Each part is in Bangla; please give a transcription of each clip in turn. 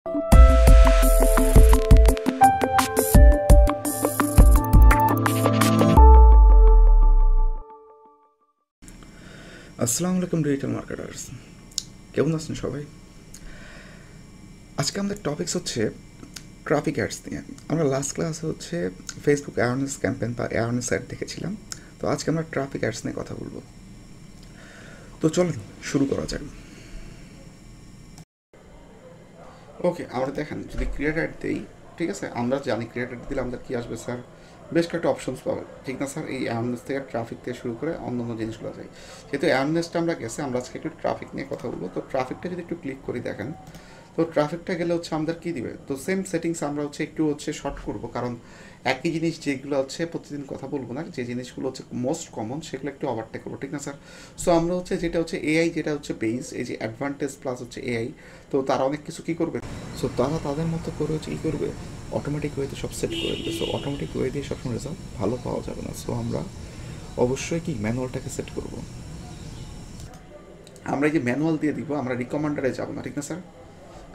আসসালামু আলাইকুম ডিজিটাল মার্কেটার্স, কেমন আছেন সবাই? আজকে আমাদের টপিকস হচ্ছে ট্রাফিক অ্যাডস নিয়ে। আমরা লাস্ট ক্লাসে হচ্ছে ফেসবুক অ্যাওয়ারনেস ক্যাম্পেইন বা অ্যাওয়ারনেস অ্যাড দেখেছিলাম। তো আজকে আমরা ট্রাফিক অ্যাডস নিয়ে কথা বলবো। তো চলুন শুরু করা যাক। ওকে, আমরা দেখেন যদি ক্রিয়েট অ্যাড দিই, ঠিক আছে, আমরা জানি ক্রিয়েট অ্যাড দিলে আমাদের কী আসবে স্যার, বেশ কয়েকটা অপশনস পাবে, ঠিক না স্যার? এই অ্যাওয়ারনেস থেকে ট্রাফিক থেকে শুরু করে অন্য অন্য জিনিসগুলো যায়। যেহেতু অ্যাওয়ারনেসটা আমরা গেছে, আমরা আজকে একটু ট্রাফিক নিয়ে কথা বলবো। তো ট্রাফিকটা যদি একটু ক্লিক করি, দেখেন তো ট্রাফিকটা গেলে হচ্ছে আমাদের কী দিবে, তো সেম সেটিংস আমরা হচ্ছে একটু হচ্ছে শর্ট করবো, কারণ একই জিনিস যেগুলো হচ্ছে প্রতিদিন কথা বলবো না, যে জিনিসগুলো হচ্ছে মোস্ট কমন সেগুলো একটু ওভারটেক করবো, ঠিক না স্যার? সো আমরা হচ্ছে যেটা হচ্ছে এআই, যেটা হচ্ছে বেস, এই যে অ্যাডভান্টেজ প্লাস হচ্ছে এআই, তো তারা অনেক কিছু কী করবে, সো তারা তাদের মতো করে হচ্ছে কী করবে, অটোমেটিক ওয়েতে সব সেট করে দেবে। সো অটোমেটিক ওয়ে দিয়ে সবসময় রেজাল্ট ভালো পাওয়া যাবে না। সো আমরা অবশ্যই কি ম্যানুয়ালটাকে সেট করব। আমরা এই যে ম্যানুয়াল দিয়ে দিব, আমরা রিকমান্ডারে যাব না, ঠিক না স্যার?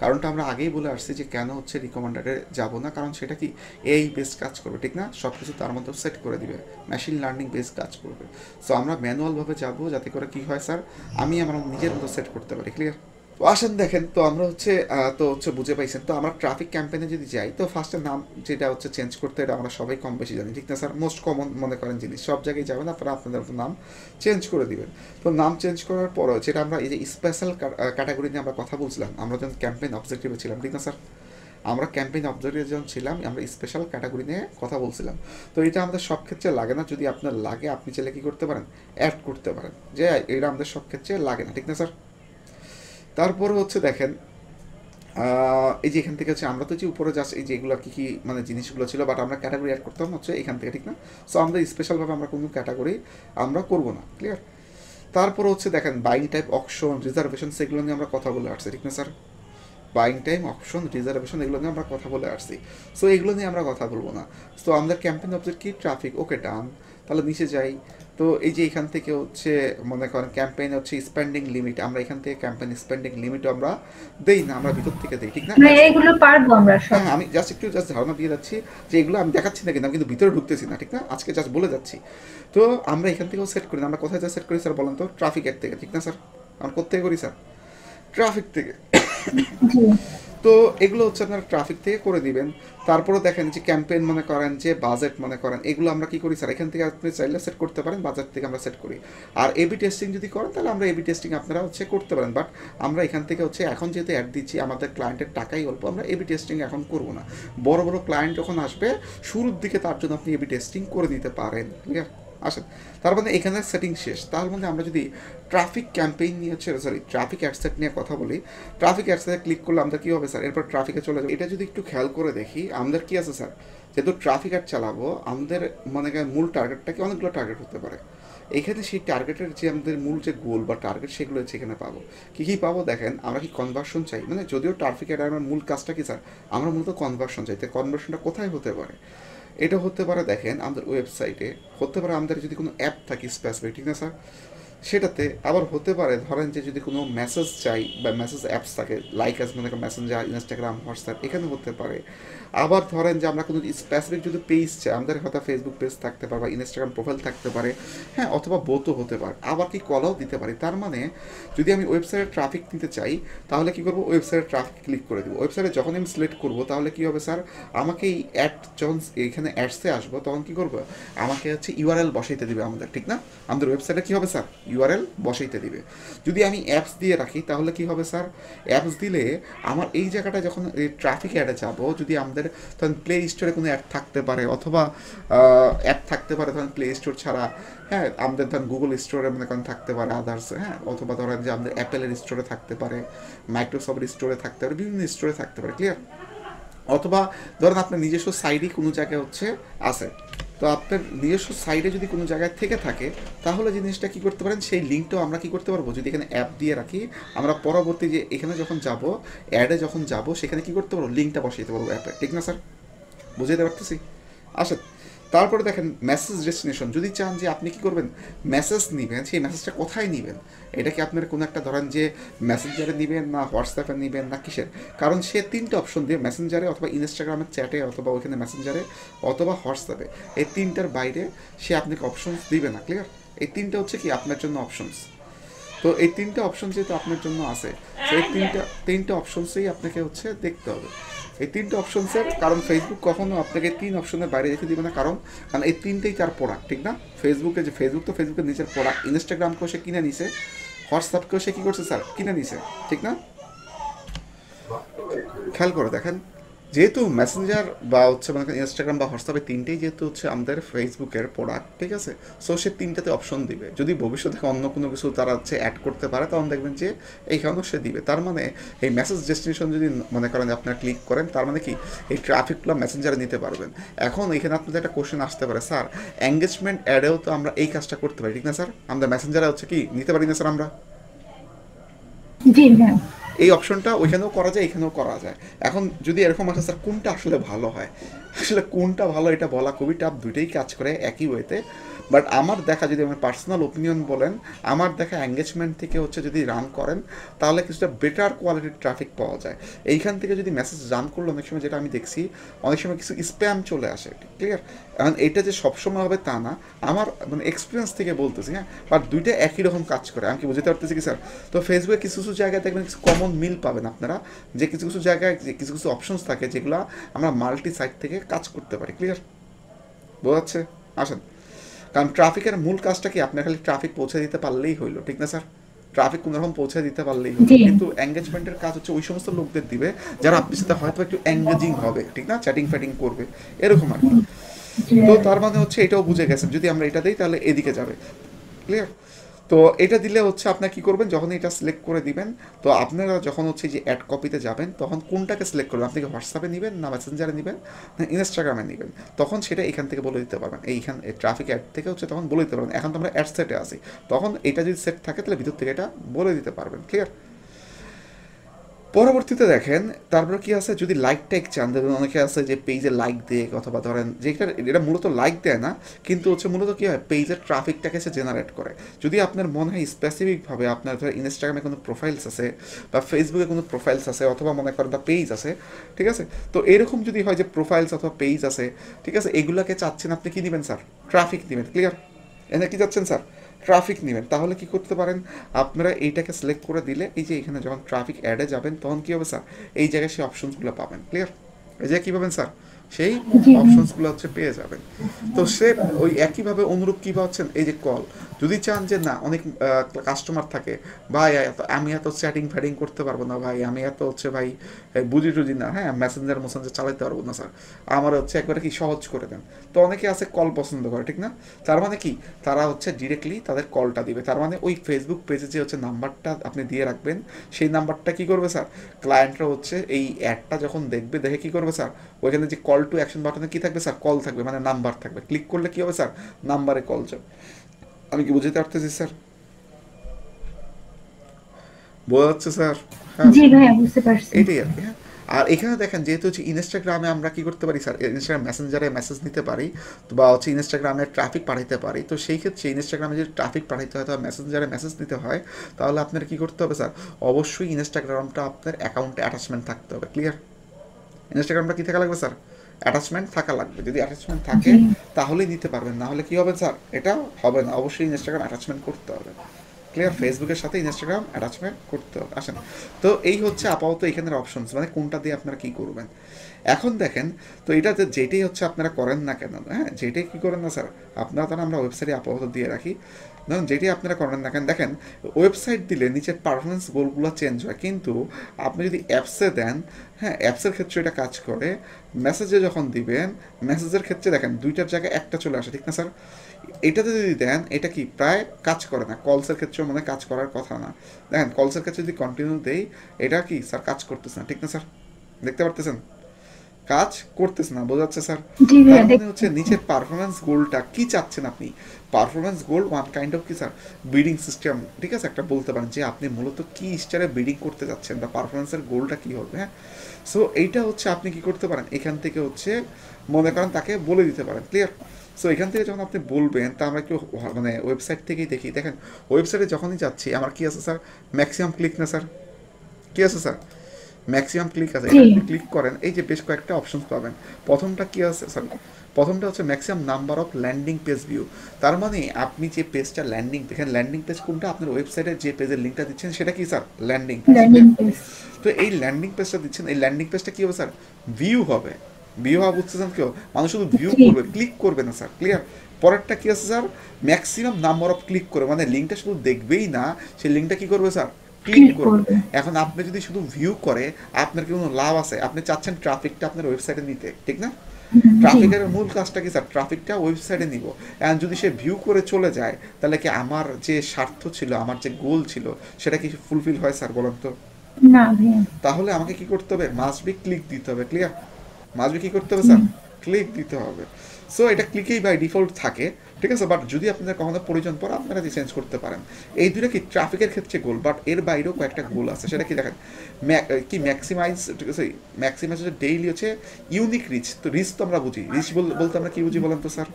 কারণটা আমরা আগেই বলে আসছি যে কেন হচ্ছে রিকমান্ডারে যাব না, কারণ সেটা কি এই বেস কাজ করবে, ঠিক না? সব কিছু তার মধ্যে সেট করে দিবে, মেশিন লার্নিং বেস কাজ করবে। সো আমরা ম্যানুয়ালভাবে যাব, যাতে করে কী হয় স্যার, আমি আমার নিজের মতো সেট করতে পারি। ক্লিয়ার? তো আসেন দেখেন, তো আমরা হচ্ছে বুঝে পাইছেন। তো আমরা ট্রাফিক ক্যাম্পেইনে যদি যাই, তো ফার্স্টের নাম যেটা হচ্ছে চেঞ্জ করতে, এটা আমরা সবাই কম বেশি জানি, ঠিক না স্যার? মোস্ট কমন মনে করেন জিনিস, সব জায়গায় যাবেন আপনারা, আপনাদের মতো নাম চেঞ্জ করে দিবেন। তো নাম চেঞ্জ করার পরও যেটা আমরা এই যে স্পেশাল ক্যাটাগরি নিয়ে আমরা কথা বলছিলাম, আমরা যখন ক্যাম্পেইন অবজেক্টিভে ছিলাম, ঠিক না স্যার? আমরা ক্যাম্পেইন অবজেক্টিভে যখন ছিলাম, আমরা স্পেশাল ক্যাটাগরি নিয়ে কথা বলছিলাম। তো এটা আমাদের সব ক্ষেত্রে লাগে না। যদি আপনার লাগে, আপনি চাইলে কী করতে পারেন, অ্যাড করতে পারেন, যে এটা আমাদের সব ক্ষেত্রে লাগে না, ঠিক না স্যার? তারপরে হচ্ছে দেখেন, এই যে এখান থেকে হচ্ছে আমরা তো যে উপরে জাস্ট এই যে এগুলো কী কী মানে জিনিসগুলো ছিল, বাট আমরা ক্যাটাগরি অ্যাড করতাম হচ্ছে এখান থেকে, ঠিক না? সো আমরা স্পেশালভাবে আমরা কোনো ক্যাটাগরি আমরা করবো না। ক্লিয়ার? তারপর হচ্ছে দেখেন বাইং টাইপ, অপশন, রিজার্ভেশন, সেগুলো নিয়ে আমরা কথা বলে আসছি, ঠিক না sir? Buying time, option, reservation, এগুলো নিয়ে আমরা কথা বলে আসছি। সো এগুলো নিয়ে আমরা কথা বলবো না। সো আমাদের ক্যাম্পেইন অবজেক্ট কি, ট্রাফিক। ওকে, ডান। তাহলে নিচে যাই। তো এই যে এখান থেকে হচ্ছে মনে করেন ক্যাম্পেইন হচ্ছে স্পেন্ডিং লিমিট, আমরা এখান থেকে ক্যাম্পেইন স্পেন্ডিং লিমিটও আমরা দেই না, আমরা ভিতর থেকে দিই, ঠিক না? এগুলো পারবো আমরা সব। হ্যাঁ, আমি জাস্ট একটু ধারণা দিয়ে যাচ্ছি যে এগুলো আমি দেখাচ্ছি না, কিন্তু আমি কিন্তু ভিতরে ঢুকতেছি না, ঠিক না? আজকে জাস্ট বলে যাচ্ছি। তো আমরা এখান থেকেও সেট করি না। আমরা কোথায় যা সেট করি স্যার বলেন তো? ট্রাফিক অ্যাড থেকে, ঠিক না স্যার? আমরা কোথেকে করি স্যার? ট্রাফিক থেকে। তো এগুলো হচ্ছে আপনারা ট্রাফিক থেকে করে দিবেন। তারপরে দেখেন যে ক্যাম্পেইন মনে করেন, যে বাজেট মনে করেন, এগুলো আমরা কী করি স্যার, এখান থেকে আপনি চাইলে সেট করতে পারেন, বাজেট থেকে আমরা সেট করি। আর এবি টেস্টিং যদি করেন, তাহলে আমরা এবি টেস্টিং আপনারা হচ্ছে করতে পারেন। বাট আমরা এখান থেকে হচ্ছে এখন যেহেতু অ্যাড দিচ্ছি, আমাদের ক্লায়েন্টের টাকাই অল্প, আমরা এবি টেস্টিং এখন করবো না। বড় বড় ক্লায়েন্ট যখন আসবে শুরুর দিকে, তার জন্য আপনি এবি টেস্টিং করে দিতে পারেন। ক্লিয়ার? আসেন, তার মানে এখানে সেটিং শেষ। তার মানে আমরা যদি ট্রাফিক ক্যাম্পেইন নিয়ে হচ্ছে ট্রাফিক অ্যাডসেট নিয়ে কথা বলি, ট্রাফিক অ্যাডসেটে ক্লিক করলে আমাদের কী হবে স্যার, এরপর ট্রাফিকে চলে যাবে। এটা যদি একটু খেয়াল করে দেখি, আমাদের কী আছে স্যার, যেহেতু ট্রাফিক অ্যাড চালাবো, আমাদের মনে করেন মূল টার্গেটটা কি, অনেকগুলো টার্গেট হতে পারে। এখানে সেই টার্গেটের যে আমাদের মূল যে গোল বা টার্গেট, সেগুলো হচ্ছে এখানে পাবো। কী কী পাবো দেখেন, আমরা কি কনভার্সন চাই, মানে যদিও ট্রাফিক অ্যাড আমার মূল কাজটা কি স্যার, আমরা মূলত কনভার্সন চাই। তো কনভার্সনটা কোথায় হতে পারে? এটা হতে পারে দেখেন আমাদের ওয়েবসাইটে, হতে পারে আমাদের যদি কোনো অ্যাপ থাকে স্পেসিফিক, ঠিক না স্যার, সেটাতে। আবার হতে পারে ধরেন যে যদি কোনো মেসেজ চাই বা মেসেজ অ্যাপস থাকে, লাইক আস মনে করেন মেসেঞ্জার, ইনস্টাগ্রাম, হোয়াটসঅ্যাপ, এখানে হতে পারে। আবার ধরেন যে আমরা কোনো স্পেসিফিক যদি পেজ চাই, আমাদের হয়তো ফেসবুক পেজ থাকতে পারে বা ইনস্টাগ্রাম প্রোফাইল থাকতে পারে, হ্যাঁ, অথবা বোথও হতে পারে। আবার কি কলও দিতে পারি। তার মানে যদি আমি ওয়েবসাইটের ট্রাফিক নিতে চাই, তাহলে কী করবো, ওয়েবসাইটের ট্রাফিক ক্লিক করে দেবো। ওয়েবসাইটে যখন আমি সিলেক্ট করবো, তাহলে কী হবে স্যার, আমাকে এই অ্যাড যখন এখানে অ্যাডসে আসবো, তখন কী করবো, আমাকে হচ্ছে ইউআরএল বসাইতে দিবে আমাদের, ঠিক না? আমাদের ওয়েবসাইটে কী হবে স্যার, ইউআরএল বসাইতে দিবে। যদি আমি অ্যাপস দিয়ে রাখি, তাহলে কি হবে স্যার, অ্যাপস দিলে আমার এই জায়গাটা যখন এই ট্রাফিক অ্যাডে যাব, যদি আমাদের তখন প্লে স্টোরে কোনো অ্যাড থাকতে পারে, অথবা অ্যাপ থাকতে পারে তখন প্লে স্টোর ছাড়া, হ্যাঁ, আমাদের ধরেন গুগল স্টোরে মনে করেন থাকতে পারে, আদার্স, হ্যাঁ, অথবা ধরেন যে আমাদের অ্যাপেলের স্টোরে থাকতে পারে, মাইক্রোসফটের স্টোরে থাকতে পারে, বিভিন্ন স্টোরে থাকতে পারে। ক্লিয়ার? অথবা ধরেন আপনার নিজস্ব সাইডই কোনো জায়গায় হচ্ছে আছে, তো আপনার নিজস্ব সাইডে যদি কোনো জায়গায় থেকে থাকে, তাহলে জিনিসটা কী করতে পারেন, সেই লিঙ্কটাও আমরা কী করতে পারবো, যদি এখানে অ্যাপ দিয়ে রাখি, আমরা পরবর্তী যে এখানে যখন যাব, অ্যাডে যখন যাব, সেখানে কী করতে পারবো, লিঙ্কটা বসাইতে পারবো অ্যাপে, ঠিক না স্যার? বুঝাইতে পারতেছি? আসেন, তারপরে দেখেন মেসেজ ডেস্টিনেশন, যদি চান যে আপনি কি করবেন মেসেজ নেবেন, সেই মেসেজটা কোথায় নেবেন, এটা কি আপনার কোনো একটা ধরেন যে মেসেঞ্জারে নেবেন না হোয়াটসঅ্যাপে নেবেন না কিসের, কারণ সে তিনটে অপশন দিয়ে মেসেঞ্জারে অথবা ইনস্টাগ্রামের চ্যাটে অথবা ওইখানে মেসেঞ্জারে অথবা হোয়াটসঅ্যাপে, এই তিনটার বাইরে সে আপনাকে অপশনস দিবে না। ক্লিয়ার? এই তিনটা হচ্ছে কি আপনার জন্য অপশনস। তো এই তিনটে অপশন যেহেতু আপনার জন্য আছে, তো এই তিনটে অপশনসেই আপনাকে হচ্ছে দেখতে হবে। এই তিনটে অপশনসের কারণ ফেসবুক কখনো আপনাকে 3 অপশনের বাইরে রেখে দিবে না, কারণ কারণ এই তিনটেই তার প্রোডাক্ট, ঠিক না? ফেসবুকে যে ফেসবুক তো ফেসবুকের নিজের প্রোডাক্ট, ইনস্টাগ্রামকেও সে কিনে নিছে, হোয়াটসঅ্যাপকেও সে কী করছে স্যার কিনে নিছে, ঠিক না? খেয়াল করে দেখেন, যেহেতু মেসেঞ্জার বা হচ্ছে মানে ইনস্টাগ্রাম বা হোয়াটসঅ্যাপে তিনটেই যেহেতু হচ্ছে আমাদের ফেসবুকের প্রোডাক্ট, ঠিক আছে, সো সে তিনটাতে অপশন দিবে। যদি ভবিষ্যতে অন্য কোনো কিছু তারা হচ্ছে অ্যাড করতে পারে তখন দেখবেন যে এইখানেও সে দিবে। তার মানে এই মেসেজ ডেস্টিনেশন যদি মনে করেন আপনারা ক্লিক করেন, তার মানে কি এই ট্রাফিকগুলো মেসেঞ্জারে নিতে পারবেন। এখন এখানে আপনাদের একটা কোশ্চেন আসতে পারে, স্যার এঙ্গেজমেন্ট অ্যাডেও তো আমরা এই কাজটা করতে পারি, ঠিক না স্যার? আমরা মেসেঞ্জারে হচ্ছে কি নিতে পারি না স্যার আমরা? জি হ্যাঁ। এই অপশনটা ওইখানেও করা যায়, এখানেও করা যায়। এখন যদি এরকম আসে স্যার কোনটা আসলে ভালো হয়, আসলে কোনটা ভালো এটা বলা খুবই টাফ, দুইটাই কাজ করে একই ওয়েতে। বাট আমার দেখা, যদি আমার পার্সোনাল ওপিনিয়ন বলেন, আমার দেখা এঙ্গেজমেন্ট থেকে হচ্ছে যদি রান করেন তাহলে কিছুটা বেটার কোয়ালিটির ট্রাফিক পাওয়া যায়। এইখান থেকে যদি মেসেজ রান করলে অনেক সময় যেটা আমি দেখছি, অনেক সময় কিছু স্প্যাম চলে আসে। ক্লিয়ার? এখন এটা যে সবসময় হবে তা না, আমার মানে এক্সপিরিয়েন্স থেকে বলতেছি, হ্যাঁ। বাট দুইটা একই রকম কাজ করে, আমি কি বুঝতে পারতেছি কি স্যার? তো ফেসবুকে কিছু কিছু জায়গায় দেখবেন কিছু কমন মিল পাবেন আপনারা, যে কিছু কিছু জায়গায় যে কিছু কিছু অপশনস থাকে যেগুলো আমরা মাল্টি সাইট থেকে কাজ করতে পারি। ক্লিয়ার? বোঝা যাচ্ছে? আসেন, কারণ ট্রাফিকের মূল কাজটা কি, আপনার খালি ট্রাফিক পৌঁছে দিতে পারলেই হইলো, ঠিক না স্যার? ট্রাফিক কোনোরকম পৌঁছে দিতে পারলেই হলো, জি কিন্তু এঙ্গেজমেন্টের কাজ হচ্ছে ওই সমস্ত লোকদের দিবে যারা আপনার সাথে হয়তো একটু এঙ্গেজিং হবে, ঠিক না? চ্যাটিং ফ্যাটিং করবে, এরকম আর কি। জি তো তার মানে হচ্ছে এটাও বুঝে গেছেন, যদি আমরা এটা দিই তাহলে এদিকে যাবে। ক্লিয়ার? তো এটা দিলে হচ্ছে আপনার কী করবেন, যখন এটা সিলেক্ট করে দিবেন, তো আপনারা যখন হচ্ছে যে অ্যাড কপিতে যাবেন তখন কোনটাকে সিলেক্ট করবেন, আপনি কি হোয়াটসঅ্যাপে নেবেন না মেসেঞ্জারে নেবেন না ইনস্টাগ্রামে নেবেন, তখন সেটা এখান থেকে বলে দিতে পারবেন। এইখান ট্রাফিক অ্যাড থেকে হচ্ছে তখন বলে দিতে পারবেন। এখন তো আমরা অ্যাড সেটে আসি, তখন এটা যদি সেট থাকে তাহলে ভিতর থেকে এটা বলে দিতে পারবেন। ক্লিয়ার? পরবর্তীতে দেখেন তারপরে কি আছে, যদি লাইক টাইক চান, দেখবেন অনেকে আছে যে পেজে লাইক দেয়, অথবা ধরেন যে এটা মূলত লাইক দেয় না, কিন্তু হচ্ছে মূলত কী হয়, পেজের ট্রাফিকটাকে সে জেনারেট করে। যদি আপনার মনে হয় স্পেসিফিকভাবে আপনার ধর ইনস্টাগ্রামে কোনো প্রোফাইলস আছে বা ফেসবুকে কোনো প্রোফাইলস আছে অথবা মনে করেন বা পেজ আছে, ঠিক আছে, তো এরকম যদি হয় যে প্রোফাইলস অথবা পেজ আছে, ঠিক আছে, এগুলাকে চাচ্ছেন আপনি কি নেবেন স্যার, ট্রাফিক নেবেন। ক্লিয়ার? এনে কি চাচ্ছেন স্যার, ট্রাফিক নেবেন। তাহলে কি করতে পারেন, আপনারা এইটাকে সিলেক্ট করে দিলে এই যে এখানে যখন ট্রাফিক অ্যাডে যাবেন তখন কী হবে স্যার, এই জায়গায় সেই অপশনসগুলো পাবেন। ক্লিয়ার? এই জায়গায় কী পাবেন স্যার, সেই জি অপশনসগুলো হচ্ছে পেয়ে যাবেন। তো সে ওই একইভাবে অনুরূপ কী পাচ্ছেন, এই যে কল, যদি চান যে না অনেক কাস্টমার থাকে, ভাই আমি এত চ্যাটিং ফ্যাটিং করতে পারবো না ভাই, আমি এত হচ্ছে ভাই বুঝি টুজি না, হ্যাঁ মেসেঞ্জার চালাতে পারবো না স্যার, আমার হচ্ছে একবারে কি সহজ করে দেন। তো অনেকে আছে কল পছন্দ করে, ঠিক না? তার মানে কি, তারা হচ্ছে ডিরেক্টলি তাদের কলটা দিবে। তার মানে ওই ফেসবুক পেজে যে হচ্ছে নাম্বারটা আপনি দিয়ে রাখবেন, সেই নাম্বারটা কী করবে স্যার, ক্লায়েন্টরা হচ্ছে এই অ্যাডটা যখন দেখবে, দেখে কী করবে স্যার, ওইখানে যে কল টু অ্যাকশন বাটনে কী থাকবে স্যার, কল থাকবে, মানে নাম্বার থাকবে। ক্লিক করলে কী হবে স্যার, নাম্বারে কল যাবে। আমি কি বুঝতে পারতেছি স্যার? বোঝা যাচ্ছে স্যার? হ্যাঁ, জি ভাইয়া, বুঝতে পারছি। এটাই আর কি। হ্যাঁ, আর এখানে দেখেন যেহেতু হচ্ছে ইনস্টাগ্রামে আমরা কি করতে পারি স্যার, ইনস্টাগ্রাম মেসেঞ্জারে মেসেজ নিতে পারি, তো বা হচ্ছে ইনস্টাগ্রামে ট্রাফিক পাঠাতে পারি। তো সেই ক্ষেত্রে ইনস্টাগ্রামে যদি ট্রাফিক পাঠাতে হয় অথবা মেসেঞ্জারে মেসেজ নিতে হয়, তাহলে আপনার কী করতে হবে স্যার, অবশ্যই ইনস্টাগ্রামটা আপনার অ্যাকাউন্টে অ্যাটাচমেন্ট থাকতে হবে। ক্লিয়ার? ইনস্টাগ্রামটা কী থাকা লাগবে স্যার, অ্যাটাচমেন্ট থাকা লাগবে। যদি অ্যাটাচমেন্ট থাকে জি তাহলেই নিতে পারবেন, না হলে কী হবে স্যার, এটা হবে না। অবশ্যই ইনস্টাগ্রাম অ্যাটাচমেন্ট করতে হবে। ক্লিয়ার? ফেসবুকের সাথে ইনস্টাগ্রাম অ্যাটাচমেন্ট করতে হবে। আসেন, তো এই হচ্ছে আপাতত এখানের অপশনস, মানে কোনটা দিয়ে আপনারা কী করবেন। এখন দেখেন, তো এটাতে যেটাই হচ্ছে আপনারা করেন না কেন, হ্যাঁ যেটাই কী করেন না স্যার, আপনারা তাহলে আমরা ওয়েবসাইটে আপাতত দিয়ে রাখি। ধরুন যেটাই আপনারা করেন না কেন, দেখেন ওয়েবসাইট দিলে নিচের পারফরমেন্স গোলগুলো চেঞ্জ হয়, কিন্তু আপনি যদি অ্যাপসে দেন, হ্যাঁ অ্যাপসের ক্ষেত্রে এটা কাজ করে। মেসেজে যখন দিবেন, মেসেজের ক্ষেত্রে দেখেন দুইটার জায়গায় একটা চলে আসে, ঠিক না স্যার? এটাতে যদি দেন এটা কি প্রায় কাজ করে না। কলসের ক্ষেত্রেও মানে কাজ করার কথা না। দেখেন কলসের ক্ষেত্রে যদি কন্টিনিউ দেই, এটা কি স্যার কাজ করতেছে না, ঠিক না স্যার? দেখতে পারতেছেন কাজ করতেছে না, বোঝা যাচ্ছে স্যার? জি তার ভাইয়া, মানে দেখতে হচ্ছে পাচ্ছি। নিচের পারফরমেন্স গোলটা কি চাচ্ছেন আপনি, performance goal one kind of কি স্যার, বিডিং সিস্টেম, ঠিক আছে, একটা বলতে পারেন যে আপনি মূলত কি স্টারে বিডিং করতে যাচ্ছেন বা পারফরমেন্সের গোলটা কি হবে, হ্যাঁ। সো এইটা হচ্ছে আপনি কি করতে পারেন, এখান থেকে হচ্ছে মনে করেন তাকে বলে দিতে পারেন। ক্লিয়ার? সো এখান থেকে যখন আপনি বলবেন তা আমরা একটু মানে ওয়েবসাইট থেকেই দেখি। দেখেন ওয়েবসাইটে যখনই যাচ্ছি আমার কি আছে স্যার, ম্যাক্সিমাম ক্লিক না স্যার, কি আছে স্যার, ম্যাক্সিমাম ক্লিক আছে। জি এটা যদি ক্লিক করেন এই যে বেশ কয়েকটা অপশন পাবেন। প্রথমটা কি আছে সরি, প্রথমটা হচ্ছে maximum number of landing page view. তার মানে আপনি যে পেজটা ল্যান্ডিং, দেখেন ল্যান্ডিং পেজ কোনটা, আপনার ওয়েবসাইটের যে পেজের লিঙ্কটা দিচ্ছেন সেটা কি sir, landing page. Learning page. তো এই ল্যান্ডিং পেজটা দিচ্ছেন, এই ল্যান্ডিং পেজটা কি হবে স্যার, ভিউ হবে। ভিউ হওয়া বুঝতেছেন কেউ, মানুষ শুধু ভিউ জি করবে, ক্লিক করবে না স্যার, ক্লিয়ার। পরেরটা কি আছে sir, maximum number of click করে, মানে লিঙ্কটা শুধু দেখবেই না, সেই লিঙ্কটা কি করবে স্যার, ক্লিক ক্লিক করবে। করবে। এখন আপনি যদি শুধু ভিউ করে আপনার কি কোনো লাভ আছে? আপনি চাচ্ছেন ট্রাফিকটা আপনার ওয়েবসাইটে নিতে, ঠিক না? জি ট্রাফিকের মূল কাজটা কি স্যার, ট্রাফিকটা ওয়েবসাইটে নিব। এখন যদি সে ভিউ করে চলে যায় তাহলে কি আমার যে স্বার্থ ছিল, আমার যে গোল ছিল সেটা কি ফুলফিল হয় স্যার, বলেন তো? না ভাইয়া। তাহলে আমাকে কি করতে হবে, মাস্ট বি ক্লিক দিতে হবে, ক্লিয়ার। মাস্ট বি কি করতে হবে জি স্যার, ক্লিক দিতে হবে। সো এটা ক্লিকেই বাই ডিফল্ট থাকে, ঠিক আছে। বাট যদি আপনাদের কখনো প্রয়োজন পড়ে আপনারা চেঞ্জ করতে পারেন। এই দুটো কি ট্রাফিকের ক্ষেত্রে গোল, বাট এর বাইরেও কয়েকটা গোল আছে, সেটা কি দেখেন, কি ম্যাক্সিমাইজ, ঠিক আছে, ম্যাক্সিমাইজ হচ্ছে ডেইলি হচ্ছে ইউনিক রিচ। তো রিচ তো আমরা বুঝি, রিচ বলতে আমরা কি বুঝি বলেন তো স্যার?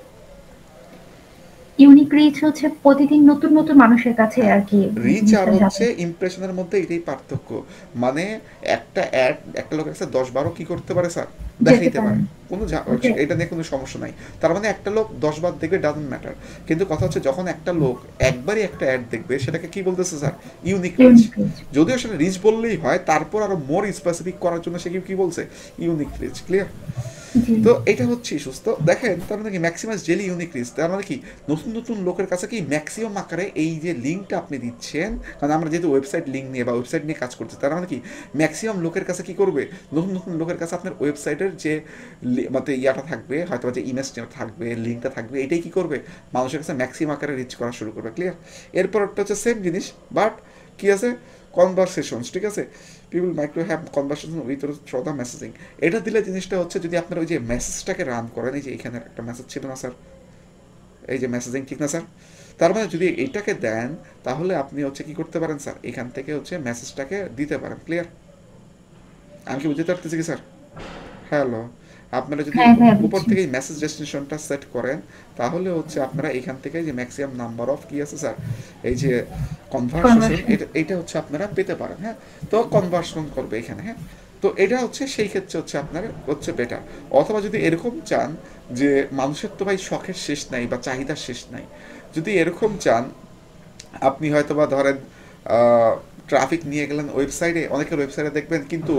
ইউনিক রিচ হচ্ছে প্রতিদিন নতুন নতুন মানুষের কাছে হ্যাঁ, আর কি রিচ আর জিনিসটা যাবে। হচ্ছে ইমপ্রেশনের মধ্যে এটাই পার্থক্য। মানে একটা অ্যাড একটা লোকের কাছে 10-12 কি করতে পারে স্যার, যেতে দেখাইতে পারে, পারেন। কোনো ওকে। এটা নিয়ে কোনো সমস্যা নাই। তার মানে একটা লোক 10 বার দেখবে ডাজন্ট ম্যাটার। কিন্তু কথা হচ্ছে যখন একটা লোক একবারই একটা অ্যাড দেখবে সেটাকে কি বলতেছে sir, unique reach. Unique reach. যদিও সেটা রিচ বললেই হয়, তারপর আরো মোর স্পেসিফিক করার জন্য সে কি বলছে, ইউনিক রিচ, ক্লিয়ার। জি তো এটা হচ্ছে সুস্থ। দেখেন তার মানে কি ম্যাক্সিমাস ডেলি ইউনিক রিচ, তার মানে কি নতুন নতুন লোকের কাছে কি ম্যাক্সিমাম আকারে এই যে লিঙ্কটা আপনি দিচ্ছেন, কারণ আমরা যেহেতু ওয়েবসাইট লিঙ্ক নিয়ে বা ওয়েবসাইট নিয়ে কাজ করছি, তার মানে কি ম্যাক্সিমাম লোকের কাছে কি করবে, নতুন নতুন লোকের কাছে আপনার ওয়েবসাইটের যে মানে ইয়াটা থাকবে, হয়তো যে ইমেজটা থাকবে, লিঙ্কটা থাকবে, এটাই কি করবে, মানুষের কাছে ম্যাক্সিমাম আকারে রিচ করা শুরু করবে, ক্লিয়ার। এরপর একটা হচ্ছে সেম জিনিস, বাট কি আছে, কনভারসেশনস, ঠিক আছে, people might to have conversation with through the messaging. এটা দিলে জিনিসটা হচ্ছে যদি আপনার ওই যে মেসেজটাকে রান করেন, এই যে এখানে একটা মেসেজ ছিল না স্যার, এই যে মেসেজিং, ঠিক না স্যার? তার মানে যদি এইটাকে দেন তাহলে আপনি হচ্ছে কি করতে পারেন স্যার, এখান থেকে হচ্ছে মেসেজটাকে দিতে পারেন, ক্লিয়ার। আমি কি বুঝতে পারতেছি কি স্যার? হ্যালো, আপনারা যদি হ্যাঁ হ্যাঁ উপর বুঝছি। থেকে মেসেজ ডেস্টিনেশনটা সেট করেন তাহলে হচ্ছে আপনারা এখান থেকে যে ম্যাক্সিমাম নাম্বার অফ কি আছে স্যার, এই যে কনভারসেশন, কনভার্সন। এটা হচ্ছে আপনারা পেতে পারেন, হ্যাঁ। তো কনভার্সন করবে এখানে, হ্যাঁ। তো এটা হচ্ছে সেই ক্ষেত্রে হচ্ছে আপনার হচ্ছে বেটার। অথবা যদি এরকম চান যে মানুষের তো ভাই শখের শেষ নাই বা চাহিদার শেষ নাই, যদি এরকম চান আপনি হয়তো বা ধরেন ট্রাফিক নিয়ে গেলেন ওয়েবসাইটে, অনেকের ওয়েবসাইটে দেখবেন কিন্তু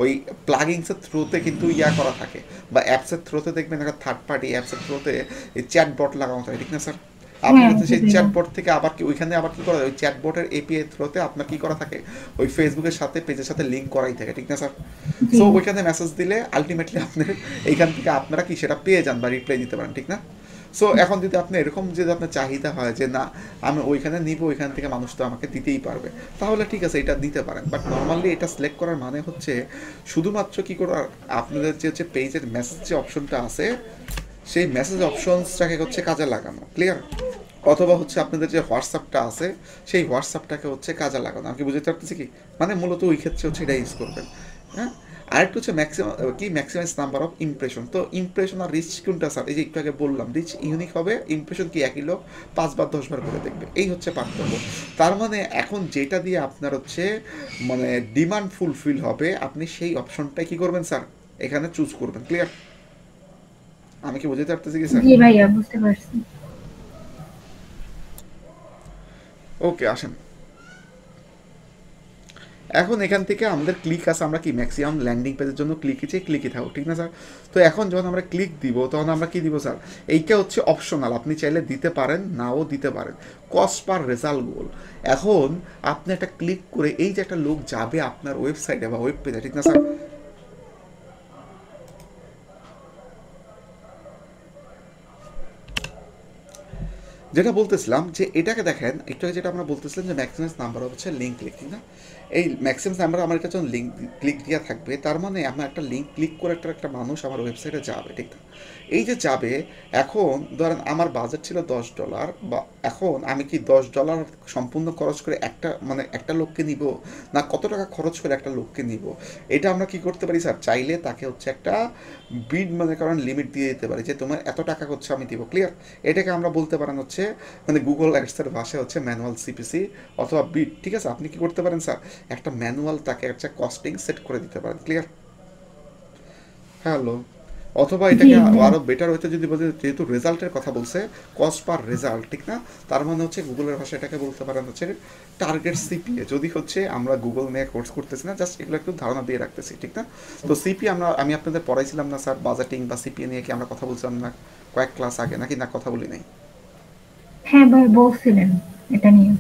ওই প্লাগিংসের থ্রুতে কিন্তু ইয়া করা থাকে, বা অ্যাপসের থ্রুতে দেখবেন একটা থার্ড পার্টি অ্যাপসের থ্রুতে এই চ্যাটবট লাগানো থাকে, ঠিক না স্যার? আপনি হ্যাঁ হচ্ছে সেই সেটাই। চ্যাটবট থেকে আবার কি ওইখানে আবার কি করা যায়, ওই চ্যাটবটের এপিআই থ্রুতে আপনার কি করা থাকে, ওই ফেসবুকের সাথে পেজের সাথে লিঙ্ক করাই থাকে, ঠিক না স্যার? জি সো ওইখানে মেসেজ দিলে আলটিমেটলি আপনার এইখান থেকে আপনারা কি সেটা পেয়ে যান বা রিপ্লাই দিতে পারেন, ঠিক না? সো এখন যদি আপনি এরকম যদি আপনার চাহিদা হয় যে না আমি ওইখানে নিব, ওইখান থেকে মানুষ তো আমাকে দিতেই পারবে, তাহলে ঠিক আছে এটা দিতে পারেন। বাট নর্মালি এটা সিলেক্ট করার মানে হচ্ছে শুধুমাত্র কি করার, আপনাদের যে হচ্ছে পেজের মেসেজ যে অপশনটা আছে সেই মেসেজ অপশনসটাকে হচ্ছে কাজে লাগানো, ক্লিয়ার। অথবা হচ্ছে আপনাদের যে হোয়াটসঅ্যাপটা আছে সেই হোয়াটসঅ্যাপটাকে হচ্ছে কাজে লাগানো। আমি কি বুঝতে পারতেছি কি, মানে মূলত ওই ক্ষেত্রে হচ্ছে এটা ইউজ করবেন, হ্যাঁ। আরেকটা হচ্ছে ম্যাক্সিমাম কি ম্যাক্সিমাইজ নাম্বার অফ ইমপ্রেশন। তো ইমপ্রেশন আর রিচ কোনটা স্যার, এই যে একটু আগে বললাম রিচ ইউনিক হবে, ইমপ্রেশন কি একই লোক 5 বার 10 বার করে দেখবে, এই হচ্ছে পার্থক্য। তার মানে এখন যেটা দিয়ে আপনার হচ্ছে মানে ডিমান্ড ফুলফিল হবে আপনি সেই অপশনটাই কি করবেন স্যার, এখানে চুজ করবেন, ক্লিয়ার। আমি কি বুঝতে পারতেছি কি স্যার? জি ভাইয়া বুঝতে পারছি। ওকে আসেন, এখন এখান থেকে আমাদের ক্লিক আছে, আমরা কি ম্যাক্সিমাম ল্যান্ডিং পেজের জন্য ক্লিকই থাকো, ঠিক না স্যার? তো এখন যখন আমরা ক্লিক দিব তখন আমরা কি দিব স্যার, এইটা হচ্ছে অপশনাল, আপনি চাইলে দিতে পারেন নাও দিতে পারেন, কস্ট পার রেজাল্ট গোল। এখন আপনি একটা ক্লিক করে এই যে একটা লোক যাবে আপনার ওয়েবসাইটে বা ওয়েব পেজে, ঠিক না স্যার? যেটা বলতেছিলাম যে এটাকে দেখেন একটু আগে যেটা আমরা বলতেছিলাম যে ম্যাক্সিমাম নাম্বার হচ্ছে লিঙ্ক ক্লিক, ঠিক না? এই ম্যাক্সিমাম নাম্বার আমার কাছে যখন লিঙ্ক ক্লিক দেওয়া থাকবে, তার মানে আমার একটা লিঙ্ক ক্লিক করে একটা মানুষ আমার ওয়েবসাইটে যাবে, ঠিক না? এই যে যাবে, এখন ধরেন আমার বাজেট ছিল $10, বা এখন আমি কি $10 সম্পূর্ণ খরচ করে একটা মানে একটা লোককে নিব, না কত টাকা খরচ করে একটা লোককে নিব? এটা আমরা কি করতে পারি স্যার, চাইলে তাকে হচ্ছে একটা বিড মনে করেন লিমিট দিয়ে দিতে পারি যে তোমার এত টাকা হচ্ছে আমি দিব, ক্লিয়ার? এটাকে আমরা বলতে পারেন হচ্ছে মানে গুগল অ্যাডসের ভাষায় হচ্ছে ম্যানুয়াল সিপিসি অথবা বিড, ঠিক আছে? আপনি কি করতে পারেন স্যার, একটা ম্যানুয়াল তাকে একটা কস্টিং সেট করে দিতে পারেন, ক্লিয়ার? হ্যালো। অথবা জি এটাকে ভাইয়া। আরও বেটার হইতে যদি বলতে, যেহেতু রেজাল্টের কথা বলছে, কস্ট পার রেজাল্ট, ঠিক না? তার মানে হচ্ছে গুগলের ভাষায় এটাকে বলতে পারেন হচ্ছে টার্গেট সিপিএ। যদি হচ্ছে আমরা গুগল নিয়ে কোর্স করতেছি না, জাস্ট এগুলো একটু ধারণা দিয়ে রাখতেছি, ঠিক না? তো সিপি আমি আপনাদের পড়াইছিলাম না স্যার, বাজেটিং বা সিপিএ নিয়ে কি আমরা কথা বলছিলাম না কয়েক ক্লাস আগে, নাকি না কথা বলি নাই? হ্যাঁ ভাই, বলছিলেন এটা নিয়ে।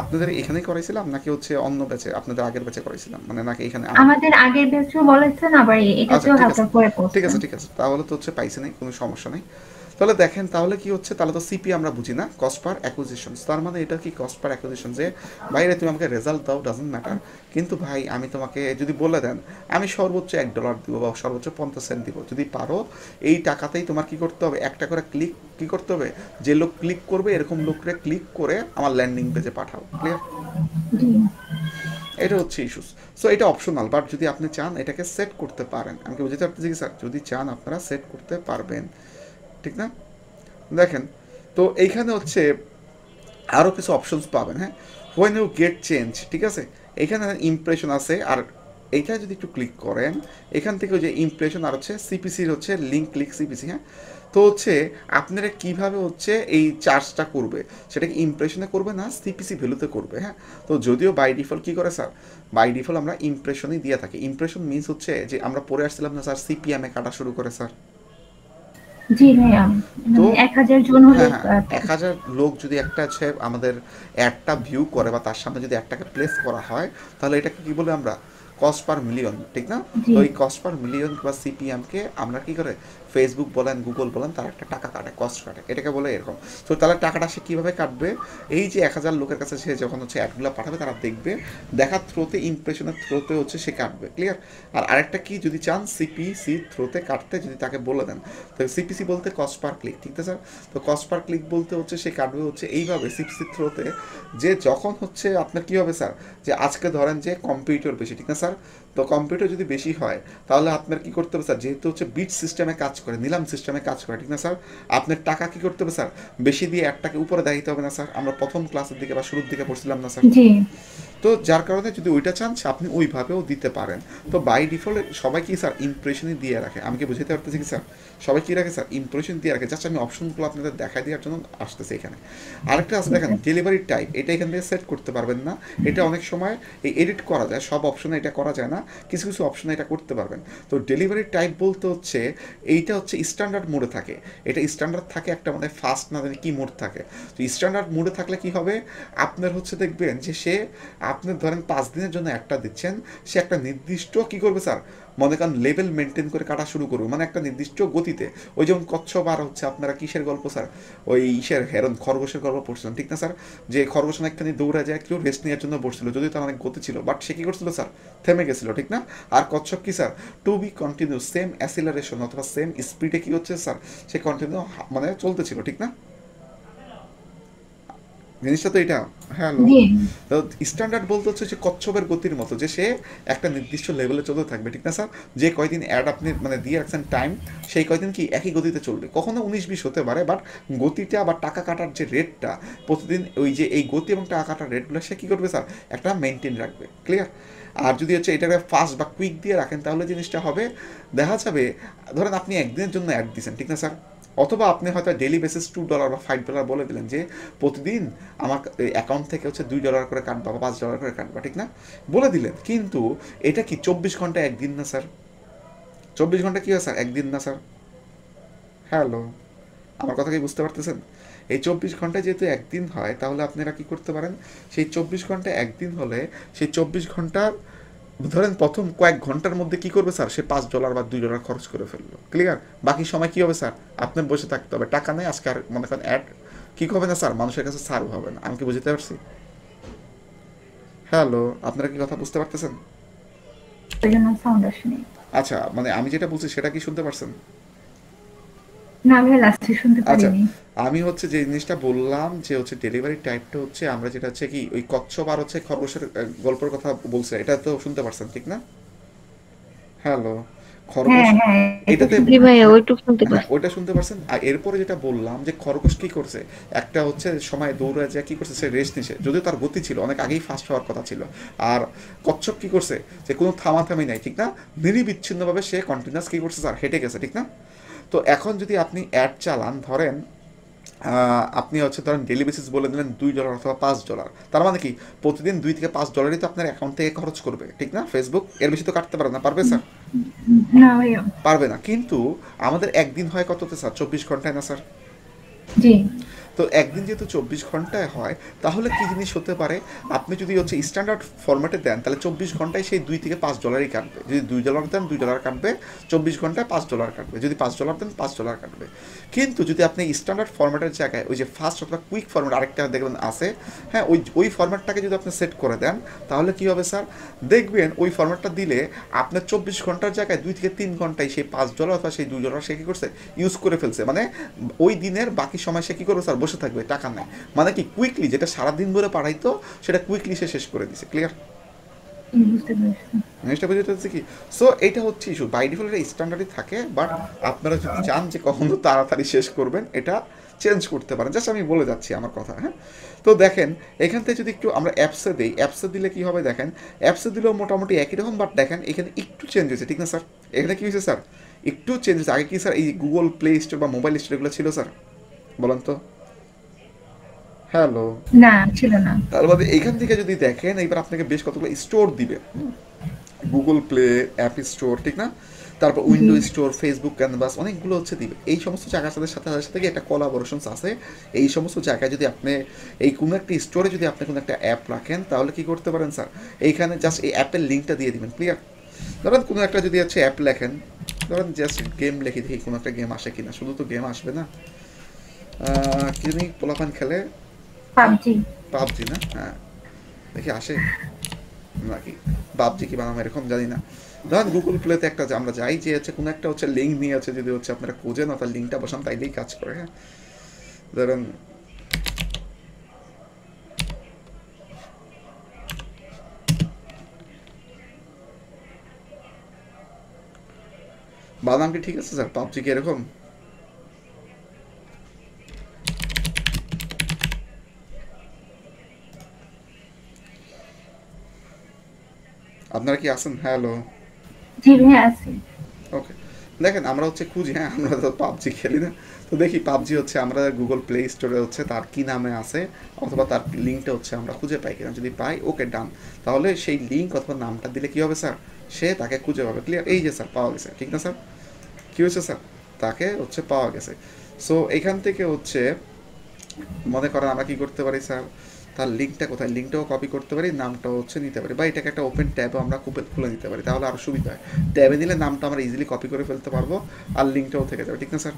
আপনাদের এখানেই করাইছিলাম নাকি হচ্ছে অন্য ব্যাচে, আপনাদের আগের ব্যাচে করাইছিলাম, মানে নাকি এখানে আমার? আমাদের আগের ব্যাচও বলেছেন, আবার আচ্ছা এটাতেও ঠিক হালকা আছে, করে ঠিক পড়ছেন। আছে, ঠিক আছে, তাহলে তো হচ্ছে পাইছে নাই, কোনো সমস্যা নেই। তাহলে দেখেন, তাহলে কি হচ্ছে, তাহলে তো সিপি আমরা বুঝি না, কস্ট পার অ্যাকুইজিশন। তার মানে এটা কি কস্ট পার অ্যাকুইজিশন, যে ভাইরে তুমি আমাকে রেজাল্ট দাও, ডাজন্ট ম্যাটার, কিন্তু ভাই আমি তোমাকে যদি বলে দেন আমি সর্বোচ্চ $1 দিব বা সর্বোচ্চ 50 সেন্ট দিব, যদি পারো এই টাকাতেই তোমার কি করতে হবে, একটা করে ক্লিক কি করতে হবে, যে লোক ক্লিক করবে এরকম লোকরে ক্লিক করে আমার ল্যান্ডিং পেজে পাঠাও, ক্লিয়ার? জি এটা হচ্ছে ইস্যুস। সো এটা অপশনাল, বাট যদি আপনি চান এটাকে সেট করতে পারেন। আমাকে বুঝতে পারতেছি কি স্যার, যদি চান আপনারা সেট করতে পারবেন, ঠিক না? দেখেন, তো এইখানে হচ্ছে আরও কিছু অপশনস পাবেন, হ্যাঁ? হোয়েন ইউ গেট চেঞ্জ, ঠিক আছে? এখানে ইমপ্রেশন আছে, আর এইটা যদি একটু ক্লিক করেন, এখান থেকে যে ইমপ্রেশন আর হচ্ছে সিপিসির হচ্ছে লিঙ্ক ক্লিক সিপিসি, হ্যাঁ? তো হচ্ছে আপনারা কিভাবে হচ্ছে এই চার্জটা করবে, সেটাকে ইমপ্রেশনে করবে না সিপিসি ভ্যালুতে করবে, হ্যাঁ? তো যদিও বাই ডিফল্ট কী করে স্যার, বাই ডিফল্ট আমরা ইমপ্রেশনই দিয়ে থাকি। ইমপ্রেশন মিনস হচ্ছে যে আমরা পড়ে আসছিলাম না স্যার, সিপিএমে কাটা শুরু করে স্যার। জি ভাইয়া, তো মানে 1000 জন হলে হ্যাঁ, হ্যাঁ, 1000 লোক যদি একটা হচ্ছে আমাদের অ্যাডটা ভিউ করে বা তার সামনে যদি অ্যাডটাকে প্লেস করা হয়, তাহলে এটাকে কী বলে আমরা, কস্ট পার মিলিয়ন, ঠিক না? জি তো এই কস্ট পার মিলিয়ন বা সিপিএমকে আমরা কী করে, ফেসবুক বলেন গুগল বলেন, তারা একটা টাকা কাটে, কস্ট কাটে, এটাকে বলে এরকম। তো তাহলে টাকাটা সে কীভাবে কাটবে, এই যে 1000 লোকের কাছে সে যখন হচ্ছে অ্যাডগুলো পাঠাবে, তারা দেখবে, দেখার থ্রোতে, ইমপ্রেশনের থ্রোতে হচ্ছে সে কাটবে, ক্লিয়ার? আর আরেকটা কি, যদি চান সিপিসি থ্রোতে কাটতে, যদি তাকে বলে দেন, তো সিপিসি বলতে কস্ট পার ক্লিক, ঠিক আছে স্যার? তো কস্ট পার ক্লিক বলতে হচ্ছে সে কাটবে হচ্ছে এইভাবে সিপিসি থ্রোতে, যে যখন হচ্ছে আপনার কী হবে স্যার, যে আজকে ধরেন যে কম্পিউটার বেশি, ঠিক না স্যার? তো কম্পিউটার যদি বেশি হয়, তাহলে আপনার কী করতে হবে স্যার, যেহেতু হচ্ছে বিট সিস্টেমে কাজ করে, নিলাম সিস্টেমে কাজ করে, ঠিক না স্যার? আপনার টাকা কী করতে হবে স্যার, বেশি দিয়ে একটাকে উপরে দেখাইতে হবে না স্যার? আমরা প্রথম ক্লাসের দিকে বা শুরুর দিকে পড়ছিলাম না স্যার? জি তো যার কারণে যদি ওইটা চান আপনি ওইভাবেও দিতে পারেন। তো বাই ডিফল্ট সবাই কি স্যার ইমপ্রেশনই দিয়ে রাখে, আমি কি বুঝতে পারতেছি কি স্যার? সবাই কি রাখে স্যার, ইমপ্রেশন দিয়ে রাখে। জাস্ট আমি অপশনগুলো আপনাদের দেখা দেওয়ার জন্য আসতেছে এখানে। আরেকটা আছে ঠিক দেখেন, আছে। ডেলিভারি টাইপ, এটা এখান থেকে সেট করতে পারবেন না। এটা অনেক সময় এই এডিট করা যায়, সব অপশনে এটা করা যায় না, কিছু কিছু অপশনে এটা করতে পারবেন। তো ডেলিভারি টাইপ বলতে হচ্ছে এইটা হচ্ছে স্ট্যান্ডার্ড মোডে থাকে, এটা স্ট্যান্ডার্ড থাকে একটা, মানে ফাস্ট না জানি কি মোড থাকে। তো স্ট্যান্ডার্ড মোডে থাকলে কি হবে, আপনার হচ্ছে দেখবেন যে সে, আপনি ধরেন 5 দিনের জন্য একটা দিচ্ছেন, সে একটা নির্দিষ্ট কি করবে স্যার, মনে করেন লেভেল মেনটেন করে কাটা শুরু করবে, মানে একটা নির্দিষ্ট গতিতে। ওই যেমন কচ্ছপ আর হচ্ছে আপনারা কিসের গল্প স্যার, ওই ইসের হেরন খরগোশের গল্প পড়ছিলেন, ঠিক না স্যার? যে খরগোশ অনেকখানি দৌড়ে যায়, কেউ রেস্ট নেওয়ার জন্য বসছিল, যদিও তার অনেক গতি ছিল, বাট সে কী করছিল স্যার, থেমে গেছিল, ঠিক না? আর কচ্ছপ কি sir, to be continue, same acceleration অথবা সেম স্পিডে কী হচ্ছে স্যার, সে কন্টিনিউ মানে চলতেছিল, ঠিক না? জিনিসটা তো এটা। হ্যালো। জি তো স্ট্যান্ডার্ড বলতে হচ্ছে যে কচ্ছপের গতির মতো, যে সে একটা নির্দিষ্ট লেভেলে চলতে থাকবে, ঠিক না স্যার? যে কয়দিন অ্যাড আপনি মানে দিয়ে রাখছেন টাইম, সেই কয়দিন কি একই গতিতে চলবে, কখনো 19-20 হতে পারে, বাট গতিটা বা টাকা কাটার যে রেটটা প্রতিদিন, ওই যে এই গতি এবং টাকা কাটার রেটগুলো সে কী করবে স্যার, একটা মেনটেন রাখবে, ক্লিয়ার? আর যদি হচ্ছে এটাকে ফাস্ট বা কুইক দিয়ে রাখেন, তাহলে জিনিসটা হবে, দেখা যাবে ধরেন আপনি একদিনের জন্য অ্যাড দিয়েছেন, ঠিক না স্যার? অথবা আপনি হয়তো ডেলি বেসিস $2 বা $5 বলে দিলেন যে প্রতিদিন আমার অ্যাকাউন্ট থেকে হচ্ছে $2 করে কাটবা বা $5 করে কাটবা, ঠিক না? বলে দিলেন, কিন্তু এটা কি 24 ঘন্টা একদিন না স্যার? 24 ঘন্টা কি হয় স্যার, একদিন না স্যার? হ্যালো, আমার কথা কি বুঝতে পারতেছেন? এই 24 ঘন্টা যেহেতু একদিন হয়, তাহলে আপনারা কি করতে পারেন, সেই 24 ঘন্টা একদিন হলে সেই 24 ঘন্টার ধরেন প্রথম কয়েক ঘন্টার মধ্যে কি করবে স্যার, সে $5 বা $2 খরচ করে ফেললো, ক্লিয়ার? বাকি সময় কি হবে স্যার, আপনার বসে থাকতে হবে, টাকা নেই, আজকে আর মনে করেন অ্যাড কি হবে না স্যার, মানুষের কাছে সার্ভ হবে না। আমি কি বুঝতে পারছি? হ্যালো, আপনারা কি কথা বুঝতে পারতেছেন? ওই জন্য সাউন্ড আসেনি। আচ্ছা, মানে আমি যেটা বলছি সেটা কি শুনতে পারছেন? না ভাইয়া লাস্টে শুনতে আচ্ছা, পারিনি। আমি হচ্ছে যে জিনিসটা বললাম যে হচ্ছে ডেলিভারি টাইপটা হচ্ছে আমরা যেটা হচ্ছে কি ওই কচ্ছপ আর হচ্ছে খরগোশের গল্পের কথা বলছে, এটা তো শুনতে পারছেন ঠিক না? হ্যালো, খরগোশ, হ্যাঁ হ্যাঁ, এটা এটাতে, জি শুনতে ভাইয়া পাচ্ছি। ওইটুকু শুনতে হ্যাঁ পারছি। ওইটা শুনতে পারছেন। আর এরপরে যেটা বললাম যে খরগোশ কি করছে, একটা হচ্ছে সময় দৌড়ে যায় কি করছে, সে রেস্ট নিছে, যদিও তার গতি ছিল অনেক আগেই ফাস্ট হওয়ার কথা ছিল। আর কচ্ছপ কি করছে, যে কোনো থামাথামি নাই ঠিক না, নিরবিচ্ছিন্নভাবে সে কন্টিনিউয়াস কি করছে স্যার, হেঁটে গেছে ঠিক না। তো এখন যদি আপনি অ্যাড চালান, ধরেন আপনি হচ্ছে ধরেন ডেলি বেসিস বলে দিলেন $2 অথবা $5, তার মানে কি প্রতিদিন $2 থেকে $5 তো আপনার অ্যাকাউন্ট থেকে খরচ করবে ঠিক না ফেসবুক, এর বেশি তো কাটতে পারে না, পারবে স্যার? না ভাইয়া। পারবে না। কিন্তু আমাদের একদিন হয় কততে স্যার, 24 ঘন্টায় না স্যার? জি। তো একদিন যেহেতু 24 ঘন্টায় হয়, তাহলে কি জিনিস হতে পারে, আপনি যদি হচ্ছে স্ট্যান্ডার্ড ফরম্যাটে দেন তাহলে 24 ঘন্টায় সেই $2 থেকে $5 কাটবে, যদি $2 দেন $2 কাটবে, 24 ঘন্টায় $5 কাটবে, যদি $5 দেন $5 কাটবে। কিন্তু যদি আপনি স্ট্যান্ডার্ড ফরম্যাটের জায়গায় ওই যে ফাস্ট অথবা কুইক ফরম্যাট আরেকটা দেখবেন আছে, হ্যাঁ ওই ওই ফরম্যাটটাকে যদি আপনি সেট করে দেন, তাহলে কি হবে স্যার, দেখবেন ওই ফরম্যাটটা দিলে আপনার 24 ঘন্টার জায়গায় 2 থেকে 3 ঘন্টায় সেই $5 অথবা সেই $2 সে কী করছে, ইউজ করে ফেলছে। মানে ওই দিনের বাকি সময় সে কী করবে স্যার, বসে থাকবে, টাকা নেয়। মানে কি কুইকলি যেটা সারাদিন ধরে পাঠাইতো সেটা কুইকলি সে শেষ করে দিছে। ক্লিয়ার? বুঝতে পেরেছি। জিনিসটা বুঝতে হচ্ছে কি? সো এইটা হচ্ছে ইস্যু, বাই ডিফল্ট এটা স্ট্যান্ডার্ডই থাকে, বাট আপনারা যদি চান যে কখনো তাড়াতাড়ি শেষ করবেন, এটা চেঞ্জ করতে পারেন। জাস্ট আমি বলে যাচ্ছি আমার কথা, হ্যাঁ। তো দেখেন এখান থেকে যদি একটু আমরা অ্যাপসে দিই, অ্যাপসে দিলে কী হবে দেখেন, অ্যাপসে দিলেও মোটামুটি একই রকম, বাট দেখেন এখানে একটু চেঞ্জ হয়েছে ঠিক না স্যার? এখানে কী হয়েছে স্যার, একটু চেঞ্জ হয়েছে। আগে কি স্যার এই গুগল প্লে স্টোর বা মোবাইল স্টোর এগুলো ছিল স্যার, বলেন তো? হ্যালো, না ছিল না। তার বাদে এইখান থেকে যদি দেখেন এইবার আপনাকে বেশ কতগুলো স্টোর দিবে, গুগল প্লে, অ্যাপ স্টোর ঠিক না, তারপর জি। উইন্ডো স্টোর, ফেসবুক ক্যানভাস, অনেকগুলো হচ্ছে দিবে। এই সমস্ত জায়গার সাথে সাথে সাথে সাথে একটা কোলাবোরেশনস আছে। এই সমস্ত জায়গায় যদি আপনি এই কোনো একটা স্টোরে যদি আপনি কোনো একটা অ্যাপ রাখেন, তাহলে কি করতে পারেন স্যার, এইখানে জাস্ট এই অ্যাপের লিঙ্কটা দিয়ে দিবেন। ক্লিয়ার? ধরেন কোনো একটা যদি হচ্ছে অ্যাপ লেখেন, ধরেন জাস্ট গেম লিখে দেখি কোনো একটা গেম আসে কিনা, শুধু তো গেম আসবে না, কি জানি পোলাপান খেলে, পাবজি। পাবজি না, হ্যাঁ দেখি আসে নাকি, পাবজি কি বানাম এরকম জানি না। ধরেন গুগল প্লেতে একটা যে আমরা যাই যে হচ্ছে কোনো একটা হচ্ছে লিঙ্ক নিয়ে আছে, যদি হচ্ছে আপনারা খোঁজেন অর্থাৎ লিঙ্কটা বসান তাইলেই কাজ করে, হ্যাঁ। ধরেন বানাম কি ঠিক আছে স্যার, পাবজি কি এরকম? আপনারা কি আছেন? হ্যালো, জি ভাইয়া আছি। ওকে। দেখেন আমরা হচ্ছে খুঁজি, হ্যাঁ আমরা তো পাবজি খেলি না, তো দেখি পাবজি হচ্ছে আমরা গুগল প্লে স্টোরে হচ্ছে তার কি নামে আছে, অথবা তার লিঙ্কটা হচ্ছে আমরা খুঁজে পাই কিনা, যদি পাই ওকে ডান, তাহলে সেই লিঙ্ক অথবা নামটা দিলে কি হবে স্যার, সে তাকে খুঁজে পাবে। ক্লিয়ার? এই যে স্যার পাওয়া গেছে ঠিক না স্যার, কী হয়েছে স্যার, তাকে হচ্ছে পাওয়া গেছে। সো এখান থেকে হচ্ছে মনে করেন আমরা কি করতে পারি স্যার, তার লিঙ্কটা কোথায়, লিঙ্কটাও কপি করতে পারি, নামটাও হচ্ছে নিতে পারি, বা এটাকে একটা ওপেন ট্যাবে আমরা খুলে নিতে পারি, তাহলে আরও সুবিধা হয়। ট্যাবে নিলে নামটা আমরা ইজিলি কপি করে ফেলতে পারবো, আর লিঙ্কটাও থেকে যাবে ঠিক না স্যার।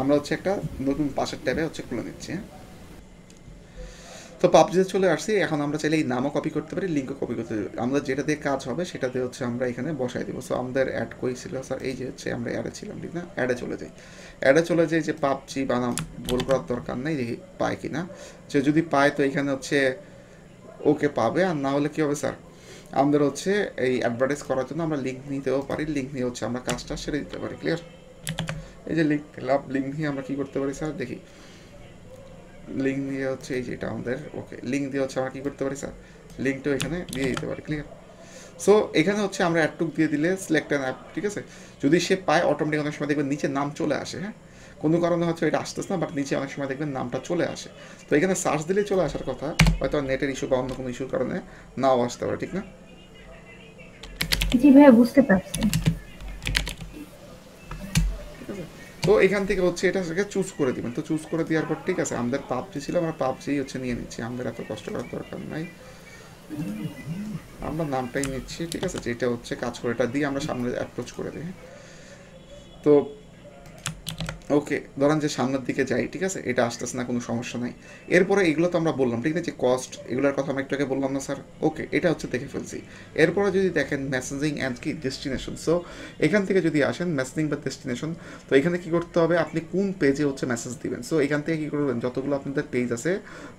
আমরা হচ্ছে একটা নতুন পাশের ট্যাবে হচ্ছে খুলে নিচ্ছি, হ্যাঁ। তো পাবজিতে চলে আসছি, এখন আমরা চাইলে এই নামও কপি করতে পারি, লিঙ্কও কপি করতে পারি, আমরা যেটা দিয়ে কাজ হবে সেটাতে হচ্ছে আমরা এখানে বসাই দেবো। সো আমাদের অ্যাড কই ছিল স্যার, এই যে হচ্ছে আমরা অ্যাডে ছিলাম ঠিক না, অ্যাডে চলে যাই। অ্যাডে চলে যাই, যে পাবজি বানাম ভুল করার দরকার নেই, দেখি পায় কি না, যে যদি পায় তো এখানে হচ্ছে ওকে পাবে, আর না হলে কী হবে স্যার, আমাদের হচ্ছে এই অ্যাডভার্টাইজ করার জন্য আমরা লিঙ্ক নিতেও পারি, লিঙ্ক নিয়ে হচ্ছে আমরা কাজটা সেরে দিতে পারি। ক্লিয়ার? এই যে লিঙ্ক পেলাম, লিঙ্ক নিয়ে আমরা কী করতে পারি স্যার, দেখি লিঙ্ক দিয়ে হচ্ছে এই যে এটা আমাদের, ওকে লিঙ্ক দিয়ে হচ্ছে আমরা কী করতে পারি স্যার, লিঙ্কটাও এখানে দিয়ে দিতে পারি। ক্লিয়ার? সো এখানে হচ্ছে আমরা অ্যাডটুক দিয়ে দিলে সিলেক্ট অ্যান অ্যাপ, ঠিক আছে, যদি সে পায় অটোমেটিক অনেক সময় দেখবেন নিচে নাম চলে আসে, হ্যাঁ কোনো কারণে হচ্ছে এটা আসতেছে না, বাট নিচে অনেক সময় দেখবেন নামটা চলে আসে। তো এখানে সার্চ দিলেই চলে আসার কথা, হয়তো নেটের ইস্যু বা অন্য কোনো ইস্যুর কারণে নাও আসতে পারে, ঠিক না? জি ভাইয়া বুঝতে পারছি। ঠিক আছে, তো এখান থেকে হচ্ছে এটা চুজ করে দিবেন। তো চুজ করে দেওয়ার পর ঠিক আছে, আমাদের পাবজি ছিল, আমরা পাবজি হচ্ছে নিয়ে নিচ্ছি, আমাদের এত কষ্ট করার দরকার নাই, আমরা নামটাই নিচ্ছি ঠিক আছে, যেটা হচ্ছে কাজ করে এটা দিয়ে আমরা সামনে অ্যাপ্রোচ করে দিই। তো ওকে, ধরেন যে সামনের দিকে যাই, ঠিক আছে, এটা আসতেছে না, কোনো সমস্যা নাই। এরপরে এগুলো তো আমরা বললাম, ঠিক আছে, যে কস্ট এগুলোর কথা আমরা একটু আগে বললাম না স্যার? ওকে, এটা হচ্ছে দেখে ফেলছি। এরপরে যদি দেখেন মেসেজিং অ্যান্ড কি ডেস্টিনেশন, সো এখান থেকে যদি আসেন মেসেজিং বা ডেস্টিনেশন, তো এখানে কি করতে হবে, আপনি কোন পেজে হচ্ছে মেসেজ দিবেন। সো এখান থেকে কী করবেন, যতগুলো আপনাদের পেজ আছে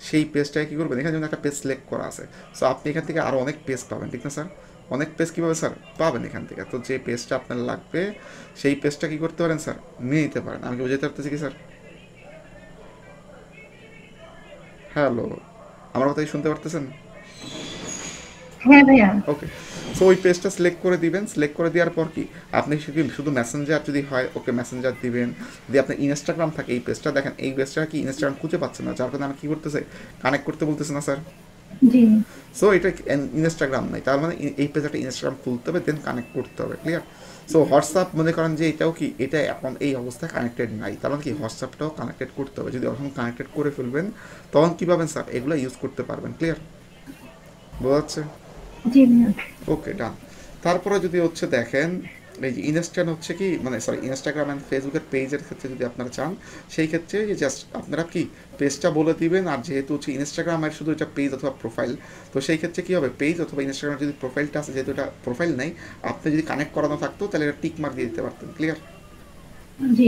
সেই পেজটাকে কী করবেন, এখানে যেমন একটা পেজ সিলেক্ট করা আছে, সো আপনি এখান থেকে আরও অনেক পেজ পাবেন, ঠিক না স্যার? অনেক পেজ কীভাবে স্যার পাবেন এখান থেকে? তো যে পেজটা আপনার লাগবে সেই পেজটা কী করতে পারেন স্যার, নিয়ে নিতে পারেন। আমি কি বুঝাতে পারতেছি কি স্যার? হ্যালো, আমার কথা কি শুনতে পারতেছেন? হ্যাঁ ভাইয়া। ওকে, সো ওই পেজটা সিলেক্ট করে দিবেন। সিলেক্ট করে দেওয়ার পর কি আপনি শুধু মেসেঞ্জার যদি হয়, ওকে মেসেঞ্জার দিবেন। যদি আপনার ইনস্টাগ্রাম থাকে, এই পেজটা দেখেন, এই পেজটা কি ইনস্টাগ্রাম খুঁজে পাচ্ছে না, যার কারণে আমি কী করতেছে, কানেক্ট করতে বলতেছে না স্যার? জি সো এটা ইনস্টাগ্রাম নাই, তার মানে এই পেজ একটা ইনস্টাগ্রাম খুলতে হবে, দেন কানেক্ট করতে হবে, ক্লিয়ার? সো হোয়াটসঅ্যাপ মনে করেন যে এটাও কি, এটা এখন এই অবস্থায় কানেক্টেড নাই, তার মানে কি হোয়াটসঅ্যাপটাও কানেক্টেড করতে হবে। যদি এখন কানেক্টেড করে ফেলবেন তখন কী পাবেন স্যার, এগুলো ইউজ করতে পারবেন, ক্লিয়ার? বোঝা যাচ্ছে? জি ভাইয়া। ওকে, ডান। তারপরে যদি হচ্ছে দেখেন, এই যে ইনস্টান হচ্ছে কি, মানে সরি, ইনস্টাগ্রাম অ্যান্ড ফেসবুকের পেজের ক্ষেত্রে যদি আপনারা চান, সেই ক্ষেত্রে জাস্ট আপনারা কি পেজটা বলে দিবেন। আর যেহেতু হচ্ছে ইনস্টাগ্রামের শুধু এটা পেজ অথবা প্রোফাইল, তো সেই ক্ষেত্রে কী হবে, পেজ অথবা ইনস্টাগ্রামের যদি প্রোফাইলটা আছে, যেহেতু এটা প্রোফাইল নেই, আপনি যদি কানেক্ট করানো থাকতো তাহলে এটা টিক মার্ক দিয়ে দিতে পারতেন, ক্লিয়ার? জি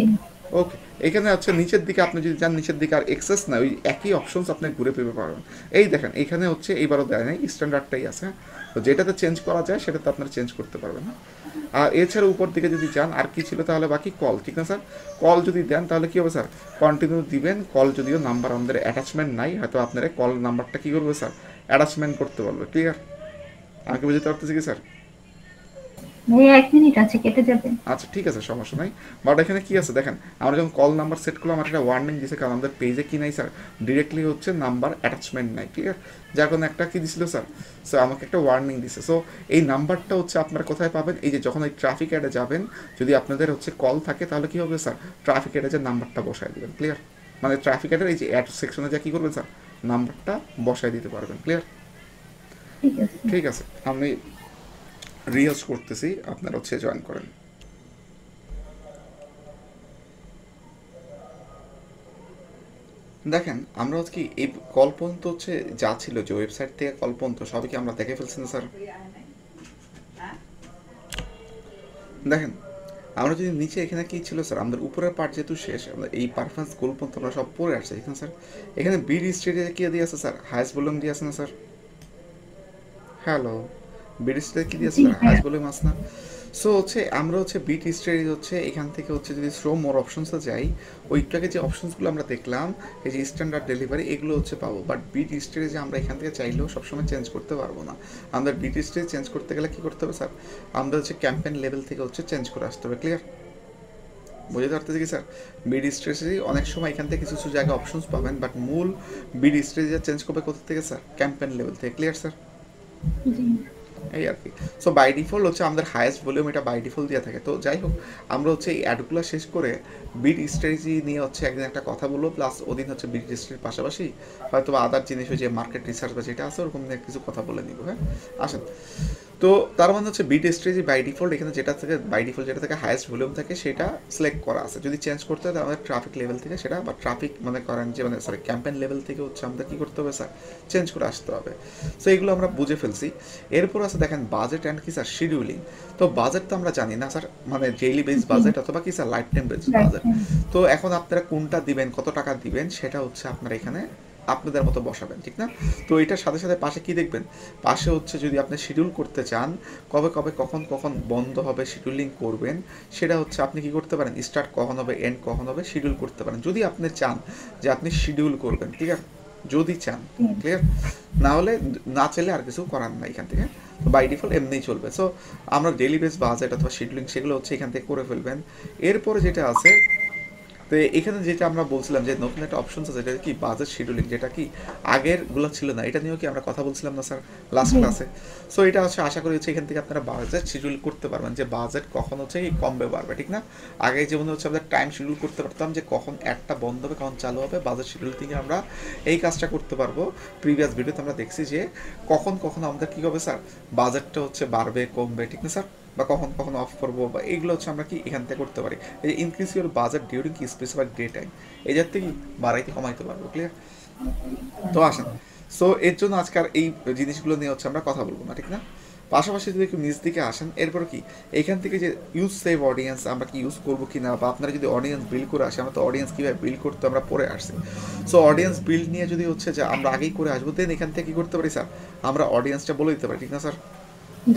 ওকে, এখানে হচ্ছে নিচের দিকে আপনি যদি যান, নিচের দিকে আর এক্সেস না, ওই একই অপশনস আপনি ঘুরে পেতে পারবেন। এই দেখেন এখানে হচ্ছে এইবারও দেয় নাই, স্ট্যান্ডার্ডটাই আছে। তো যেটাতে চেঞ্জ করা যায় সেটাতে আপনারা চেঞ্জ করতে পারবেন। আর এছাড়া উপর দিকে যদি যান, আর কি ছিল তাহলে বাকি, কল, ঠিক না স্যার? কল যদি দেন তাহলে কী হবে স্যার, কন্টিনিউ দিবেন। কল যদিও নাম্বার আমাদের অ্যাটাচমেন্ট নাই, হয়তো আপনারা কল নাম্বারটা কী করবে স্যার, অ্যাটাচমেন্ট করতে পারবে, ক্লিয়ার? আমাকে বুঝতে পারতেছি কি স্যার? ভাইয়া, 1 মিনিট আছে, কেটে যাবে। আচ্ছা ঠিক আছে, সমস্যা নাই। বাট এখানে কি আছে দেখেন, আমরা যখন কল নাম্বার সেট করলাম, আমার একটা ওয়ার্নিং দিয়েছে, কারণ আমাদের পেজে কি নাই স্যার, ডিরেক্টলি হচ্ছে নাম্বার অ্যাটাচমেন্ট নাই, ক্লিয়ার? যার কারণে একটা কি দিছিল স্যার, সো আমাকে একটা ওয়ার্নিং দিছে। সো এই নাম্বারটা হচ্ছে আপনারা কোথায় পাবেন, এই যে যখন এই ট্রাফিক অ্যাডে যাবেন, যদি আপনাদের হচ্ছে কল থাকে তাহলে কী হবে স্যার, ট্রাফিক অ্যাডে যে নাম্বারটা বসায় দেবেন, ক্লিয়ার? মানে ট্রাফিক অ্যাডের এই যে অ্যাড সেকশনে যা কী করবেন স্যার, নাম্বারটা বসায় দিতে পারবেন, ক্লিয়ার? ঠিক আছে। ঠিক আছে, আমি রিহার্স করতেছি, আপনারা হচ্ছে জয়েন করেন। দেখেন আমরা হচ্ছে কি এই কল পর্যন্ত হচ্ছে যা ছিল, যে ওয়েবসাইট থেকে কল পর্যন্ত সবই কি আমরা দেখে ফেলছি না স্যার? দেখেন আমরা যদি নিচে, এখানে কি ছিল স্যার, আমাদের উপরের পার্ট যেহেতু শেষ, আমরা এই পারফরমেন্স গোল পর্যন্ত আমরা সব পড়ে আসছি, এখানে স্যার এখানে বিড স্টেটে কি দিয়ে আছে স্যার, হাইস্ট ভলিউম দিয়ে আছে না স্যার? হ্যালো, বিট স্টেটে কি দিয়ে আছে জি স্যার, ভাইয়া। হাইস্ট ভলিউম আছে না? সো হচ্ছে আমরা হচ্ছে বিট স্টেজ হচ্ছে এখান থেকে হচ্ছে যদি শো মোর অপশনসে যাই, ওইটাকে যে অপশনসগুলো আমরা দেখলাম, এই যে স্ট্যান্ডার্ড ডেলিভারি, এগুলো হচ্ছে পাবো। বাট বিট স্টেজে আমরা এখান থেকে চাইলেও সবসময় চেঞ্জ করতে পারবো না। আমাদের বিট স্টেজ চেঞ্জ করতে গেলে কী করতে হবে স্যার, আমরা হচ্ছে ক্যাম্পেইন লেভেল থেকে হচ্ছে চেঞ্জ করে আসতে হবে, ক্লিয়ার? বুঝতে পারতেছি কি স্যার? বিড স্ট্রেটেজি অনেক সময় এখান থেকে কিছু কিছু জায়গায় অপশনস পাবেন, বাট মূল বিড স্ট্রেটেজি চেঞ্জ করবে কোথা থেকে স্যার, ক্যাম্পেইন লেভেল থেকে, ক্লিয়ার স্যার? জি এই আর কি। সো বাই ডিফল্ট হচ্ছে আমাদের হায়েস্ট ভলিউম এটা বাই ডিফল্ট দেওয়া থাকে। তো যাই হোক, আমরা হচ্ছে এই অ্যাডগুলো শেষ করে বিট স্ট্র্যাটেজি নিয়ে হচ্ছে একদিন একটা কথা বলবো, প্লাস ওদিন হচ্ছে বিট স্ট্র্যাটেজির পাশাপাশি হয়তো বা আদার জিনিস, যে মার্কেট রিসার্চ বা যেটা আছে ওরকম নিয়ে কিছু কথা বলে নিব, হ্যাঁ? আসেন। তো তার মানে হচ্ছে বিট স্ট্র্যাটেজি বাই ডিফল্ট এখানে যেটা থেকে, বাই ডিফল্ট যেটা থেকে হায়েস্ট ভলিউম থাকে সেটা সিলেক্ট করা আছে। যদি চেঞ্জ করতে হয় আমাদের ট্রাফিক লেভেল থেকে সেটা, বা ট্রাফিক মনে করেন যে মানে সরি ক্যাম্পেইন লেভেল থেকে হচ্ছে আমাদের কী করতে হবে স্যার, চেঞ্জ করে আসতে হবে। সো এগুলো আমরা বুঝে ফেলছি। এরপর আছে দেখেন বাজেট অ্যান্ড কি স্যার, শিডিউলিং। তো বাজেট তো আমরা জানি না স্যার, মানে ডেইলি বেস জি বাজেট অথবা কি sir life time base right. Budget. তো এখন আপনারা কোনটা দিবেন, কত টাকা দিবেন, সেটা হচ্ছে আপনারা এখানে আপনাদের মতো বসাবেন, ঠিক না? তো এটার সাথে সাথে পাশে কি দেখবেন, পাশে হচ্ছে যদি আপনি শিডিউল করতে চান, কবে কবে কখন কখন বন্ধ হবে শিডিউলিং করবেন, সেটা হচ্ছে আপনি কি করতে পারেন, স্টার্ট কখন হবে এন্ড কখন হবে শিডিউল করতে পারেন, যদি আপনি চান যে আপনি শিডিউল করবেন, ঠিক আছে? যদি চান, ক্লিয়ার? না হলে না চাইলে আর কিছু করার নাই এখান থেকে। তো বাই ডিফল্ট এমনিই চলবে। সো আমরা ডেলি বেস বাজেট অথবা শিডিউলিং সেগুলো হচ্ছে এখান থেকে করে ফেলবেন। এরপরে যেটা আছে, তো এখানে যেটা আমরা বলছিলাম যে নতুন একটা অপশন আছে, যেটা কি বাজেট শিডিউলিং, যেটা কি আগেরগুলো ছিল না, এটা নিয়েও কি আমরা কথা বলছিলাম না স্যার লাস্ট জি ক্লাসে? সো এটা হচ্ছে আশা করি হচ্ছে এখান থেকে আপনারা বাজেট শিডিউল করতে পারবেন, যে বাজেট কখন হচ্ছে কি কমবে বাড়বে, ঠিক না? আগে যেমন হচ্ছে আমরা টাইম শিডিউল করতে পারতাম, যে কখন একটা বন্ধ হবে কখন চালু হবে, বাজেট শিডিউল থেকে আমরা এই কাজটা করতে পারবো। প্রিভিয়াস ভিডিওতে আমরা দেখছি যে কখন কখন আমাদের কী হবে স্যার, বাজেটটা হচ্ছে বাড়বে কমবে, ঠিক না স্যার? বা কখন কখন অফ করবো, বা এইগুলো হচ্ছে আমরা কি এখান থেকে করতে পারি। এই যে ইনক্রিজ ইউর বাজেট ডিউরিং কি স্পেসিফাইড ডে টাইম, এই যাতে কি বাড়াইতে কমাইতে পারবো। ক্লিয়ার? তো আসেন, সো এর জন্য আজকাল এই জিনিসগুলো নিয়ে হচ্ছে আমরা কথা বলবো না, ঠিক না? পাশাপাশি যদি একটু নিচ দিকে আসেন, এরপর কি এইখান থেকে যে ইউজ সেভ অডিয়েন্স আমরা কি ইউজ করবো কি না, বা আপনারা যদি অডিয়েন্স বিল্ড করে আসে, আমরা তো অডিয়েন্স কীভাবে বিল্ড করতে আমরা পরে আসছি। সো অডিয়েন্স বিল্ড নিয়ে যদি হচ্ছে যে আমরা আগেই করে আসবো, দেন এখান থেকে কী করতে পারি স্যার, আমরা অডিয়েন্সটা বলে দিতে পারি, ঠিক না স্যার?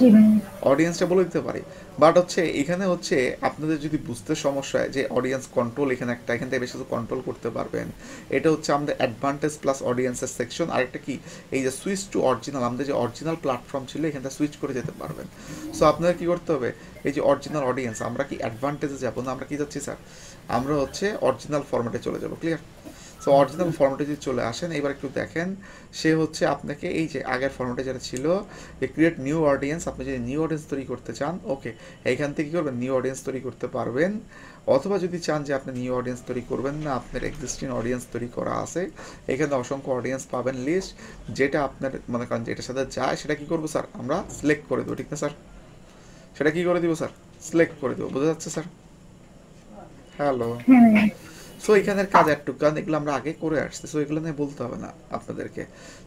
জি ভাইয়া। অডিয়েন্সটা বলে দিতে পারি। বাট হচ্ছে এখানে হচ্ছে আপনাদের যদি বুঝতে সমস্যা হয় যে অডিয়েন্স কন্ট্রোল এখানে একটা, এখান থেকে বেশি কন্ট্রোল করতে পারবেন, এটা হচ্ছে আমাদের অ্যাডভান্টেজ প্লাস অডিয়েন্সের সেকশন। আরেকটা কি, এই যে সুইচ টু অরিজিনাল, আমাদের যে অরিজিনাল প্ল্যাটফর্ম ছিল এখান থেকে সুইচ করে যেতে পারবেন। সো আপনাদের কী করতে হবে, এই যে অরিজিনাল অডিয়েন্স, আমরা কি অ্যাডভান্টেজে যাবো না, আমরা কি যাচ্ছি স্যার, আমরা হচ্ছে অরিজিনাল ফরম্যাটে চলে যাবো। ক্লিয়ার? সো অরিজিনাল ফরম্যাটে যদি চলে আসেন, এবার একটু দেখেন, সে হচ্ছে আপনাকে এই যে আগের ফরম্যাটে যেটা ছিল যে ক্রিয়েট নিউ অডিয়েন্স, আপনি যদি নিউ অডিয়েন্স তৈরি করতে চান, ওকে, এইখান থেকে কী করবেন, নিউ অডিয়েন্স তৈরি করতে পারবেন। অথবা যদি চান যে আপনি নিউ অডিয়েন্স তৈরি করবেন না, আপনার এক্সিস্টিং অডিয়েন্স তৈরি করা আছে, এখানে অসংখ্য অডিয়েন্স পাবেন লিস্ট, যেটা আপনার মনে করেন যেটার সাথে যায় সেটা কী করবো স্যার, আমরা সিলেক্ট করে দেবো, ঠিক না স্যার? সেটা কী করে দিব স্যার, সিলেক্ট করে দেবো। বোঝা যাচ্ছে স্যার? হ্যালো? হ্যাঁ ভাইয়া। সো এখানের কাজ একটু, কারণ এগুলো আমরা আগে করে আসছি, সো এগুলো নিয়ে বলতে হবে না আপনাদেরকে।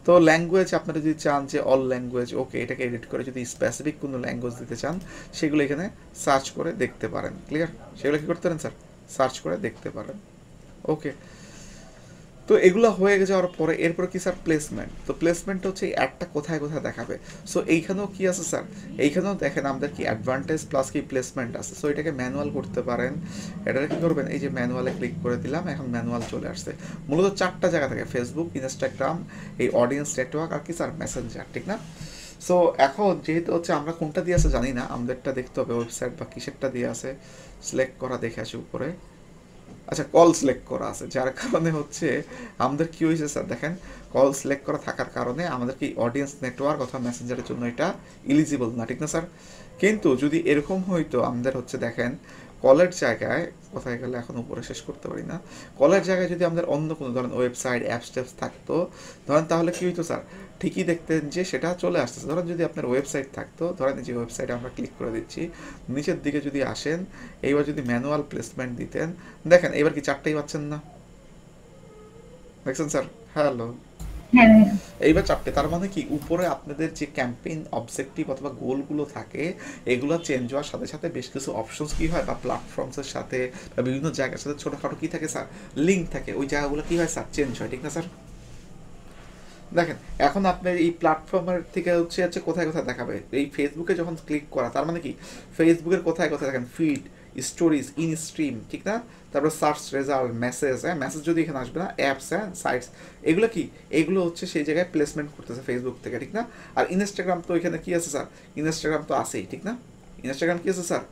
তো ল্যাঙ্গুয়েজ আপনারা যদি চান যে অল ল্যাঙ্গুয়েজ, ওকে, এটাকে এডিট করে যদি স্পেসিফিক কোনো ল্যাঙ্গুয়েজ দিতে চান, সেগুলো এখানে সার্চ করে দেখতে পারেন। ক্লিয়ার? সেগুলো কী করতে পারেন স্যার, সার্চ করে দেখতে পারেন। ওকে, তো এগুলো হয়ে যাওয়ার পরে এরপর কি স্যার, প্লেসমেন্ট। তো প্লেসমেন্ট হচ্ছে এই অ্যাডটা কোথায় কোথায় দেখাবে। সো এইখানেও কি আছে স্যার, এইখানেও দেখেন আমাদের কি অ্যাডভান্টেজ প্লাস কি প্লেসমেন্ট আছে। সো এটাকে ম্যানুয়াল করতে পারেন। এটা কি করবেন, এই যে ম্যানুয়ালে ক্লিক করে দিলাম, এখন ম্যানুয়াল চলে আসছে। মূলত 4টা জায়গা থাকে, ফেসবুক, ইনস্টাগ্রাম, এই অডিয়েন্স নেটওয়ার্ক, আর কি স্যার, মেসেঞ্জার, ঠিক না? সো এখন যেহেতু হচ্ছে আমরা কোনটা দিয়ে আছে জানি না, আমাদেরটা দেখতে হবে ওয়েবসাইট বা কিসেরটা দিয়ে আছে, সিলেক্ট করা দেখে আসি উপরে। আচ্ছা, কল সিলেক্ট করা আছে, যার কারণে হচ্ছে আমাদের কি হয়েছে স্যার, দেখেন কল সিলেক্ট করা থাকার কারণে আমাদের কি অডিয়েন্স নেটওয়ার্ক অথবা মেসেঞ্জারের জন্য এটা ইলিজিবল না, ঠিক না স্যার? কিন্তু যদি এরকম হইতো আমাদের হচ্ছে দেখেন কলের জায়গায়, কোথায় গেলে এখন উপরে শেষ করতে পারি না, কলের জায়গায় যদি আমাদের অন্য কোনো ধরেন ওয়েবসাইট অ্যাপস ট্যাপস থাকতো, ধরেন তাহলে কি হইতো স্যার, ঠিকই দেখতেন যে সেটা চলে আসতেছে। ধরেন যদি আপনার ওয়েবসাইট থাকতো, ধরেন যে ওয়েবসাইটে আমরা ক্লিক করে দিচ্ছি, নিচের দিকে যদি আসেন, এইবার যদি ম্যানুয়াল প্লেসমেন্ট দিতেন, দেখেন এবার কি 4টাই পাচ্ছেন না, দেখছেন স্যার? হ্যালো? হ্যাঁ ভাইয়া। এইবার 4টে, তার মানে কি উপরে আপনাদের যে ক্যাম্পেইন অবজেক্টিভ অথবা গোলগুলো থাকে, এগুলো চেঞ্জ হওয়ার সাথে সাথে বেশ কিছু অপশনস কি হয়, বা প্ল্যাটফর্মসের সাথে বা বিভিন্ন জায়গার সাথে ছোটোখাটো কি থাকে স্যার, লিঙ্ক থাকে, ওই জায়গাগুলো কি হয় স্যার, চেঞ্জ হয়, ঠিক না স্যার? দেখেন এখন আপনার এই প্ল্যাটফর্মের থেকে হচ্ছে কোথায় কোথায় দেখাবে, এই ফেসবুকে যখন ক্লিক করা, তার মানে কি ফেসবুকের কোথায় কোথায় দেখেন, ফিড, স্টোরিজ, ইন স্ট্রিম, ঠিক না? তারপর সার্চ রেজাল্ট, মেসেজ, হ্যাঁ মেসেজ যদি এখানে আসবে না, অ্যাপস, হ্যাঁ সাইটস, এগুলো কি, এগুলো হচ্ছে সেই জায়গায় প্লেসমেন্ট করতেছে ফেসবুক থেকে, ঠিক না? আর ইনস্টাগ্রাম তো এখানে কি আছে স্যার, ইনস্টাগ্রাম তো আছেই, ঠিক না? ইনস্টাগ্রাম কি আছে স্যার,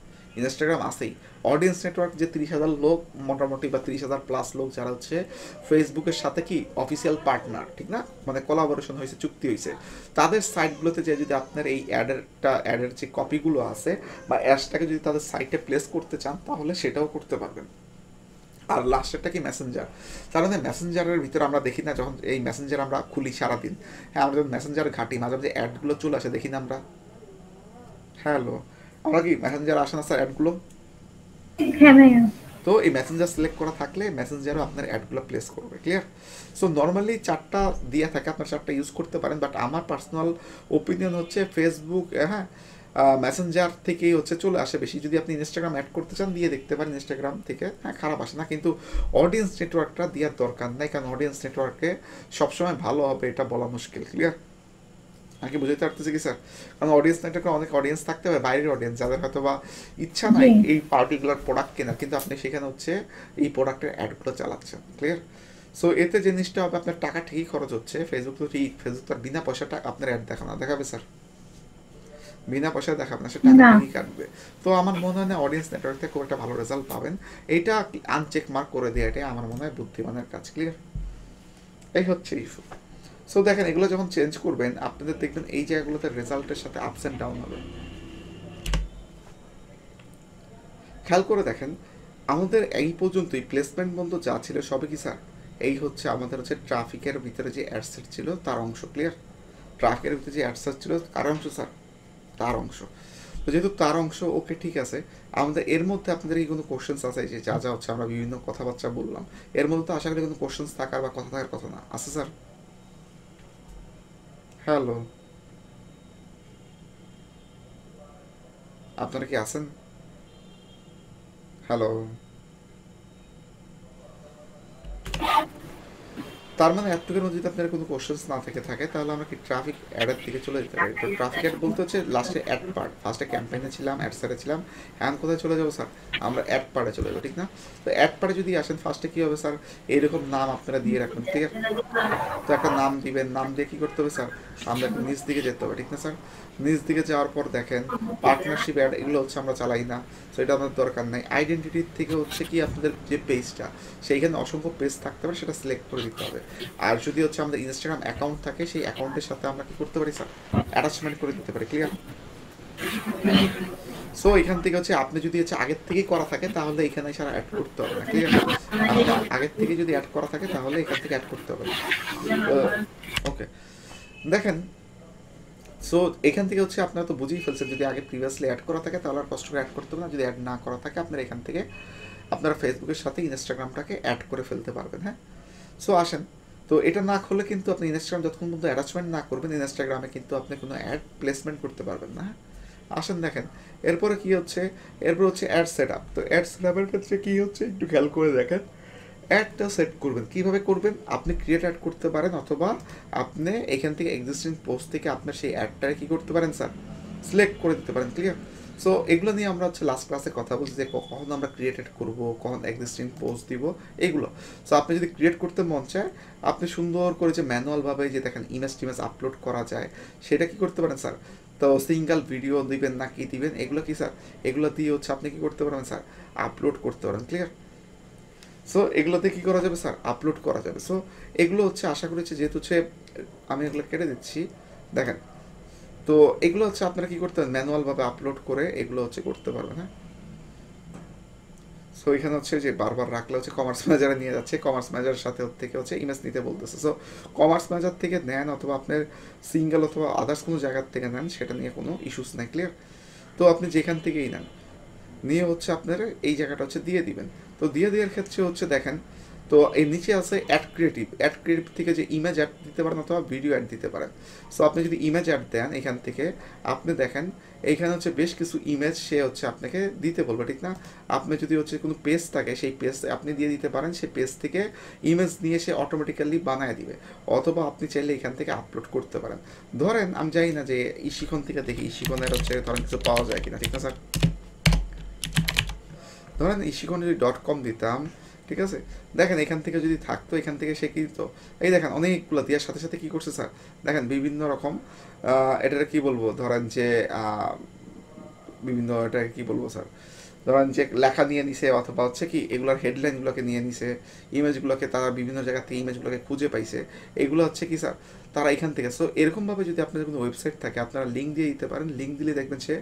ইনস্টাগ্রাম আছেই। অডিয়েন্স নেটওয়ার্ক যে 30,000 লোক মোটামুটি, বা 30,000 প্লাস লোক যারা হচ্ছে ফেসবুকের সাথে কি অফিসিয়াল পার্টনার, ঠিক না, মানে কোলাবোরেশন হয়েছে, চুক্তি হয়েছে, তাদের সাইটগুলোতে যে যদি আপনার এই অ্যাডের যে কপিগুলো আছে বা অ্যাডসটাকে যদি তাদের সাইটে প্লেস করতে চান, তাহলে সেটাও করতে পারবেন। আর লাস্টেরটা কি, মেসেঞ্জার। তার মানে মেসেঞ্জারের ভিতরে আমরা দেখি না, যখন এই মেসেঞ্জার আমরা খুলি সারাদিন, হ্যাঁ আমরা যখন মেসেঞ্জার ঘাটি, মাঝে মাঝে অ্যাডগুলো চলে আসে, দেখি না আমরা? হ্যালো? আমরা কি মেসেঞ্জার আসে না স্যার অ্যাডগুলো? হ্যাঁ ভাইয়া। তো এই মেসেঞ্জার সিলেক্ট করা থাকলে মেসেঞ্জারও আপনার অ্যাডগুলো প্লেস করবে। ক্লিয়ার? সো নর্মালি 4টা দিয়ে থাকে, আপনার 4টা ইউজ করতে পারেন, বাট আমার পার্সোনাল ওপিনিয়ন হচ্ছে ফেসবুক, হ্যাঁ মেসেঞ্জার থেকেই হচ্ছে চলে আসে বেশি। যদি আপনি ইনস্টাগ্রাম অ্যাড করতে চান দিয়ে দেখতে পারেন ইনস্টাগ্রাম থেকে, হ্যাঁ খারাপ আসে না, কিন্তু অডিয়েন্স নেটওয়ার্কটা দেওয়ার দরকার নাই, কারণ অডিয়েন্স নেটওয়ার্কে সবসময় ভালো হবে এটা বলা মুশকিল। ক্লিয়ার? আগে বুঝতে পারতেছি কি স্যার, কারণ অডিয়েন্স নেটওয়ার্কে অনেক অডিয়েন্স থাকতে হবে, বাইরের অডিয়েন্স যাদের হয়তো বা ইচ্ছা নাই জি। এই পার্টিকুলার প্রোডাক্ট কেনার, কিন্তু আপনি সেখানে হচ্ছে এই প্রোডাক্টের অ্যাডগুলো চালাচ্ছেন। ক্লিয়ার? সো এতে জিনিসটা হবে আপনার টাকা ঠিকই খরচ হচ্ছে, ফেসবুক তো ঠিক, ফেসবুক তো আর বিনা পয়সাটা আপনার অ্যাড দেখানো দেখাবে স্যার, বিনা পয়সায় দেখাবে না, সে টাকা না। ঠিকই কাটবে। তো আমার মনে হয় না অডিয়েন্স নেটওয়ার্ক থেকে খুব একটা ভালো রেজাল্ট পাবেন, এইটা আনচেক মার্ক করে দেওয়া, এটাই আমার মনে হয় বুদ্ধিমানের কাজ। ক্লিয়ার? এই হচ্ছে ইস্যু। সো দেখেন এগুলো যখন চেঞ্জ করবেন, আপনাদের দেখবেন এই জায়গাগুলোতে রেজাল্টের সাথে আপস অ্যান্ড ডাউন হবে। খেয়াল করে দেখেন আমাদের এই পর্যন্তই প্লেসমেন্ট বন্ধ যা ছিল সবই কি স্যার, এই হচ্ছে আমাদের হচ্ছে ট্রাফিকের ভিতরে যে অ্যাডসেট ছিল তার অংশ। ক্লিয়ার? ট্রাফিকের ভিতরে যে অ্যাডসেট ছিল কার অংশ স্যার, তার অংশ। তো যেহেতু তার অংশ ওকে ঠিক আছে, আমাদের এর মধ্যে আপনাদের কি কোনো কোশ্চেন্স আছে যে যা যা হচ্ছে আমরা বিভিন্ন কথাবার্তা বললাম, এর মধ্যে তো আশা করি কোনো কোশ্চেন্স থাকার বা কথা থাকার কথা না, আছে স্যার? হ্যালো, আপনারা কি আছেন? হ্যালো। তার মানে এতটুকুর মধ্যে যদি আপনার কোনো কোশ্চেন্স না থেকে থাকে তাহলে আমরা কি ট্রাফিক অ্যাডের দিকে চলে যেতে পারি। তো ট্রাফিক অ্যাড বলতে হচ্ছে লাস্টে অ্যাড পার্ট, ফার্স্টে ক্যাম্পেইনে ছিলাম, অ্যাড সাইডে ছিলাম, এখন কোথায় চলে যাবো স্যার? আমরা অ্যাড পার্টে চলে যাবো, ঠিক না? তো অ্যাড পার্টে যদি আসেন ফার্স্টে কী হবে স্যার, এইরকম নাম আপনারা দিয়ে রাখবেন, ঠিক আছে? তো একটা নাম দিবেন, নাম দিয়ে কী করতে হবে স্যার, আমরা একটু নিচ দিকে যেতে হবে, ঠিক না স্যার? নিচ দিকে যাওয়ার পর দেখেন পার্টনারশিপ অ্যাড, এগুলো হচ্ছে আমরা চালাই না, তো এটা আমাদের দরকার নাই। আইডেন্টিটির থেকে হচ্ছে কি আপনাদের যে পেজটা, সেইখানে অসংখ্য পেজ থাকতে পারে, সেটা সিলেক্ট করে দিতে হবে। আর যদি হচ্ছে আমাদের ইনস্টাগ্রাম অ্যাকাউন্ট থাকে, সেই অ্যাকাউন্টের সাথে আমরা কি করতে পারি স্যার, অ্যাটাচমেন্ট করে দিতে পারি, ক্লিয়ার? সো এখান থেকে হচ্ছে আপনি যদি হচ্ছে আগের থেকেই করা থাকে তাহলে এখানে সারা অ্যাড করতে হবে না, ক্লিয়ার? আপনি আগের থেকে যদি অ্যাড করা থাকে তাহলে এখান থেকে অ্যাড করতে হবে না। ওকে, দেখেন। সো এখান থেকে হচ্ছে আপনারা তো বুঝেই ফেলছেন, যদি আগে প্রিভিয়াসলি অ্যাড করা থাকে তাহলে আর কষ্ট করে অ্যাড করতে হবে না। যদি অ্যাড না করা থাকে আপনারা এখান থেকে আপনারা ফেসবুকের সাথে ইনস্টাগ্রামটাকে অ্যাড করে ফেলতে পারবেন, হ্যাঁ? সো আসেন, তো এটা না করলে কিন্তু আপনি ইনস্টাগ্রাম যতক্ষণ পর্যন্ত অ্যাটাচমেন্ট না করবেন ইনস্টাগ্রামে কিন্তু আপনি কোনো অ্যাড প্লেসমেন্ট করতে পারবেন না, হ্যাঁ? আসেন দেখেন, এরপরে কি হচ্ছে, এরপর হচ্ছে অ্যাড সেট আপ। তো অ্যাড সেট আপের ক্ষেত্রে কী হচ্ছে একটু খেয়াল করে দেখেন। অ্যাডটা সেট করবেন কীভাবে করবেন, আপনি ক্রিয়েট অ্যাড করতে পারেন, অথবা আপনি এখান থেকে এক্সিস্টিং পোস্ট থেকে আপনার সেই অ্যাডটাকে কী করতে পারেন স্যার, সিলেক্ট করে দিতে পারেন, ক্লিয়ার? সো এগুলো নিয়ে আমরা হচ্ছে লাস্ট ক্লাসে কথা বলছি যে কখন আমরা ক্রিয়েটেড করব, কখন এক্সিস্টিং পোস্ট দিব, এগুলো। সো আপনি যদি ক্রিয়েট করতে মন চায়, আপনি সুন্দর করে যে ম্যানুয়ালভাবে যে দেখেন ইমেজ টিমেজ আপলোড করা যায়, সেটা কি করতে পারেন স্যার? তো সিঙ্গেল ভিডিও দিবেন না কি দিবেন, এগুলো কি স্যার, এগুলো দিয়ে হচ্ছে আপনি কি করতে পারবেন স্যার, আপলোড করতে পারেন, ক্লিয়ার? সো এগুলোতে কী করা যাবে স্যার, আপলোড করা যাবে। সো এগুলো হচ্ছে আশা করেছি, যেহেতু হচ্ছে আমি এগুলো কেটে দিচ্ছি, দেখেন। তো এগুলো হচ্ছে আপনারা কী করতে পারেন, ম্যানুয়ালভাবে আপলোড করে এগুলো হচ্ছে করতে পারবেন, হ্যাঁ? সো এখানে হচ্ছে যে বারবার রাখলে হচ্ছে কমার্স ম্যানেজারে নিয়ে যাচ্ছে, কমার্স ম্যানেজারের সাথে থেকে হচ্ছে ইমেজ নিতে বলতেছে। সো কমার্স ম্যানেজার থেকে নেন অথবা আপনার সিঙ্গেল অথবা আদার্স কোনো জায়গার থেকে নেন, সেটা নিয়ে কোনো ইস্যুস নাই, ক্লিয়ার? তো আপনি যেখান থেকেই নেন নিয়ে হচ্ছে আপনার এই জায়গাটা হচ্ছে দিয়ে দিবেন। তো দিয়ে দেওয়ার ক্ষেত্রে হচ্ছে দেখেন, তো এর নিচে আছে অ্যাড ক্রিয়েটিভ। অ্যাড ক্রিয়েটিভ থেকে যে ইমেজ অ্যাড দিতে পারেন অথবা ভিডিও অ্যাড দিতে পারেন। সো আপনি যদি ইমেজ অ্যাড দেন এখান থেকে, আপনি দেখেন এইখানে হচ্ছে বেশ কিছু ইমেজ সে হচ্ছে আপনাকে দিতে বলবে, ঠিক না? আপনি যদি হচ্ছে কোনো পেজ থাকে, সেই পেজ আপনি দিয়ে দিতে পারেন, সেই পেজ থেকে ইমেজ নিয়ে সে অটোমেটিক্যালি বানায় দিবে, অথবা আপনি চাইলে এখান থেকে আপলোড করতে পারেন। ধরেন আমি জানি না যে ইশিকন থেকে দেখি ইশিকনের হচ্ছে ধরেন কিছু পাওয়া যায় কিনা, ঠিক না স্যার? ধরেন ইশিকন যদি .com দিতাম, ঠিক আছে? দেখেন এখান থেকে যদি থাকতো, এখান থেকে সে কিন্তু এই দেখেন অনেকগুলো দেওয়ার সাথে সাথে কী করছে স্যার, দেখেন বিভিন্ন রকম এটাকে কী বলবো, ধরেন যে বিভিন্ন এটাকে কী বলবো স্যার, ধরেন যে লেখা নিয়ে নিছে, অথবা হচ্ছে কি এগুলোর হেডলাইনগুলোকে নিয়ে নিছে, ইমেজগুলোকে তারা বিভিন্ন জায়গা থেকে ইমেজগুলোকে খুঁজে পাইছে, এগুলো হচ্ছে কি স্যার তারা এখান থেকে। সো এরকমভাবে যদি আপনাদের কোনো ওয়েবসাইট থাকে আপনারা লিঙ্ক দিয়ে দিতে পারেন, লিঙ্ক দিলে দেখবেন সে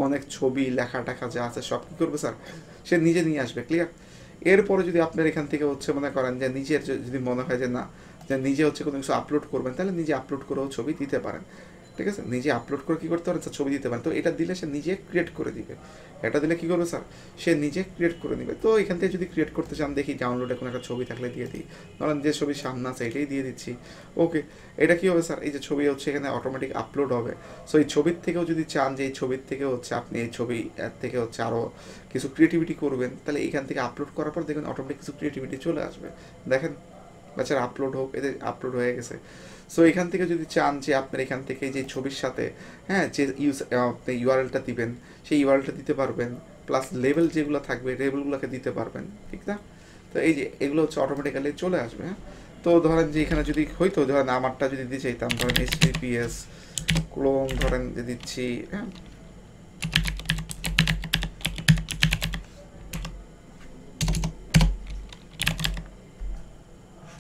অনেক ছবি লেখা টাখা যা আছে সব কী করবে স্যার, সে নিজে নিয়ে আসবে, ক্লিয়ার? এরপরে যদি আপনার এখান থেকে হচ্ছে মনে করেন যে নিজের যদি মনে হয় যে না, যে নিজে হচ্ছে কোনো কিছু আপলোড করবেন, তাহলে নিজে আপলোড করেও ছবি দিতে পারেন, ঠিক আছে? নিজে আপলোড করে কী করতে পারেন স্যার, ছবি দিতে পারেন। তো এটা দিলে সে নিজে ক্রিয়েট করে দিবে, এটা দিলে কী করবে স্যার, সে নিজে ক্রিয়েট করে নেবে। তো এখান থেকে যদি ক্রিয়েট করতে চান, দেখি ডাউনলোডে কোনো একটা ছবি থাকলে দিয়ে দিই, ধরেন যে ছবির সামনে আছে এটাই দিয়ে দিচ্ছি। ওকে, এটা কী হবে স্যার, এই যে ছবি হচ্ছে এখানে অটোমেটিক আপলোড হবে। সো এই ছবির থেকেও যদি চান যে এই ছবির থেকে হচ্ছে আপনি এই ছবি থেকে হচ্ছে আরও কিছু ক্রিয়েটিভিটি করবেন, তাহলে এখান থেকে আপলোড করার পর দেখবেন অটোমেটিক কিছু ক্রিয়েটিভিটি চলে আসবে। দেখেন বাচ্চারা আপলোড হোক, এদের আপলোড হয়ে গেছে। সো এখান থেকে যদি চান যে আপনার এখান থেকে যে ছবির সাথে হ্যাঁ যে আপনি ইউআরএলটা দিবেন, সেই ইউআরএলটা দিতে পারবেন, প্লাস লেবেল যেগুলো থাকবে লেবেলগুলোকে দিতে পারবেন, ঠিক না? তো এই যে এগুলো হচ্ছে অটোমেটিক্যালি চলে আসবে, হ্যাঁ? তো ধরেন যে এখানে যদি হয়তো ধরেন আমারটা যদি দিতে চাইতাম, ধরেন HTTPS ক্লোন ধরেন যে দিচ্ছি, হ্যাঁ,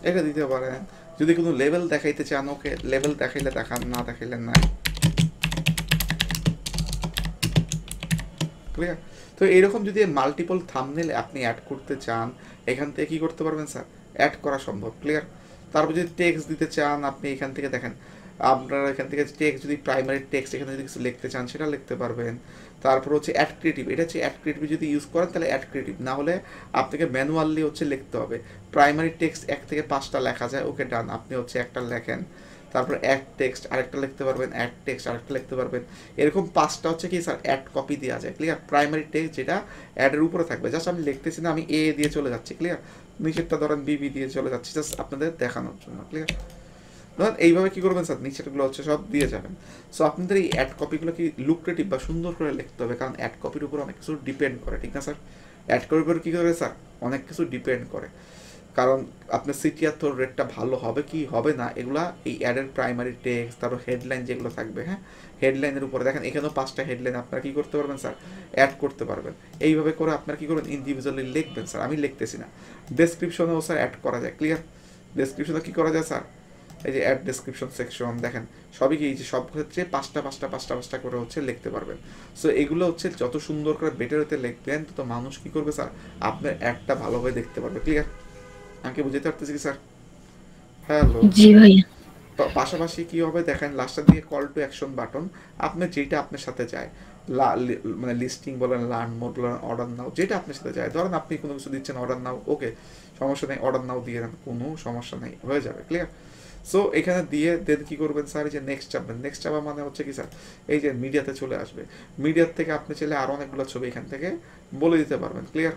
এটা দিতে পারেন। যদি কোনো লেভেল দেখাইতে চান, ওকে, লেভেল দেখাইলে দেখান, না দেখাইলে নাই, ক্লিয়ার? তো এইরকম যদি মাল্টিপল থাম্বনেল আপনি অ্যাড করতে চান, এখান থেকে কী করতে পারবেন স্যার, অ্যাড করা সম্ভব, ক্লিয়ার? তারপর যদি টেক্সট দিতে চান আপনি এখান থেকে দেখেন আপনারা এখান থেকে টেক্সট যদি প্রাইমারি টেক্সট এখানে যদি কিছু লিখতে চান সেটা লিখতে পারবেন। তারপর হচ্ছে অ্যাড ক্রিয়েটিভ, এটা হচ্ছে অ্যাড ক্রিয়েটিভ যদি ইউজ করেন তাহলে অ্যাড ক্রিয়েটিভ, না হলে আপনাকে ম্যানুয়ালি হচ্ছে লিখতে হবে। প্রাইমারি টেক্সট 1 থেকে 5টা লেখা যায়, ওকে ডান, আপনি হচ্ছে একটা লেখেন। তারপর অ্যাড টেক্সট আরেকটা লিখতে পারবেন, অ্যাড টেক্সট আরেকটা লিখতে পারবেন। এরকম 5টা হচ্ছে কি স্যার অ্যাড কপি দেওয়া যায়, ক্লিয়ার? প্রাইমারি টেক্সট যেটা অ্যাডের উপরে থাকবে, জাস্ট আমি লিখতেছি না, আমি এ দিয়ে চলে যাচ্ছি, ক্লিয়ার? নিচেরটা ধরেন বিবি দিয়ে চলে যাচ্ছি, জাস্ট আপনাদের দেখানোর জন্য, ক্লিয়ার? ধরেন এইভাবে কি করবেন স্যার, নিচেরগুলো হচ্ছে সব দিয়ে যাবেন। সো আপনাদের এই অ্যাড কপিগুলো কি লুক্রেটিভ বা সুন্দর করে লিখতে হবে, কারণ অ্যাড কপির উপর অনেক কিছু ডিপেন্ড করে, ঠিক না স্যার? অ্যাড কপির উপর কী করে স্যার, অনেক কিছু ডিপেন্ড করে। কারণ আপনার সিটিআর থ্রো রেটটা ভালো হবে কি হবে না, এগুলা এই অ্যাডের প্রাইমারি টেক্সট, তারপর হেডলাইন যেগুলো থাকবে, হ্যাঁ, হেডলাইনের উপরে দেখেন এখানেও 5টা হেডলাইন আপনারা কী করতে পারবেন স্যার, অ্যাড করতে পারবেন। এইভাবে করে আপনারা কী করবেন, ইন্ডিভিজুয়ালি লিখবেন স্যার, আমি লিখতেছি না। ডেসক্রিপশনেও স্যার অ্যাড করা যায়, ক্লিয়ার? ডেসক্রিপশনে কী করা যায় স্যার, এই যে অ্যাড ডেসক্রিপশন সেকশন দেখেন, সবই কি এই যে সব ক্ষেত্রে 5টা করে হচ্ছে লিখতে পারবেন। সো এগুলো হচ্ছে যত সুন্দর করে বেটার হতে লিখবেন তত মানুষ কী করবে স্যার, আপনার অ্যাডটা ভালোভাবে দেখতে পারবে, ক্লিয়ার? আমাকে বুঝতে পারতেছি কি স্যার? হ্যালো। জি ভাইয়া। পাশাপাশি কি হবে দেখেন, লাস্টের দিকে কল টু অ্যাকশন বাটন, আপনি যেটা আপনার সাথে যায়, মানে লিস্টিং বলেন, লার্ন মোড বলেন, অর্ডার নাও, যেটা আপনার সাথে যায়। ধরেন আপনি কোনো কিছু দিচ্ছেন, অর্ডার নাও, ওকে সমস্যা নেই, অর্ডার নাও দিয়ে দেন, কোনো সমস্যা নেই, হয়ে যাবে, ক্লিয়ার? সো এখানে দিয়ে দেন কী করবেন স্যার, এই যে নেক্সট চাপবেন। নেক্সট চাপা মানে হচ্ছে কি স্যার, এই যে মিডিয়াতে চলে আসবে। মিডিয়ার থেকে আপনি চাইলে আরও অনেকগুলো ছবি এখান থেকে বলে দিতে পারবেন, ক্লিয়ার?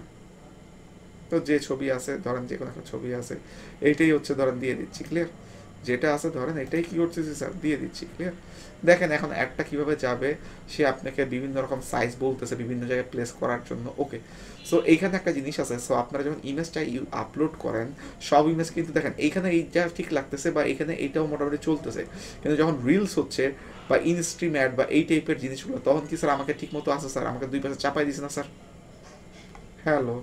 তো যে ছবি আছে ধরেন, যে কোনো একটা ছবি আছে, এইটাই হচ্ছে ধরেন দিয়ে দিচ্ছি, ক্লিয়ার? যেটা আছে ধরেন এটাই কী করতেছি স্যার, দিয়ে দিচ্ছি, ক্লিয়ার? দেখেন এখন একটা কিভাবে যাবে, সে আপনাকে বিভিন্ন রকম সাইজ বলতেছে বিভিন্ন জায়গায় প্লেস করার জন্য, ওকে? সো এইখানে একটা জিনিস আছে, সো আপনারা যখন ইমেজটা আপলোড করেন, সব ইমেজ কিন্তু দেখেন এইখানে এইটা ঠিক লাগতেছে বা এখানে এইটাও মোটামুটি চলতেছে, কিন্তু যখন রিলস হচ্ছে বা ইনস্ট্রিম অ্যাড বা এই টাইপের জিনিসগুলো, তখন কি স্যার আমাকে ঠিক মতো আছে স্যার, আমাকে 2 পাশে চাপাই দিছে না স্যার? হ্যালো।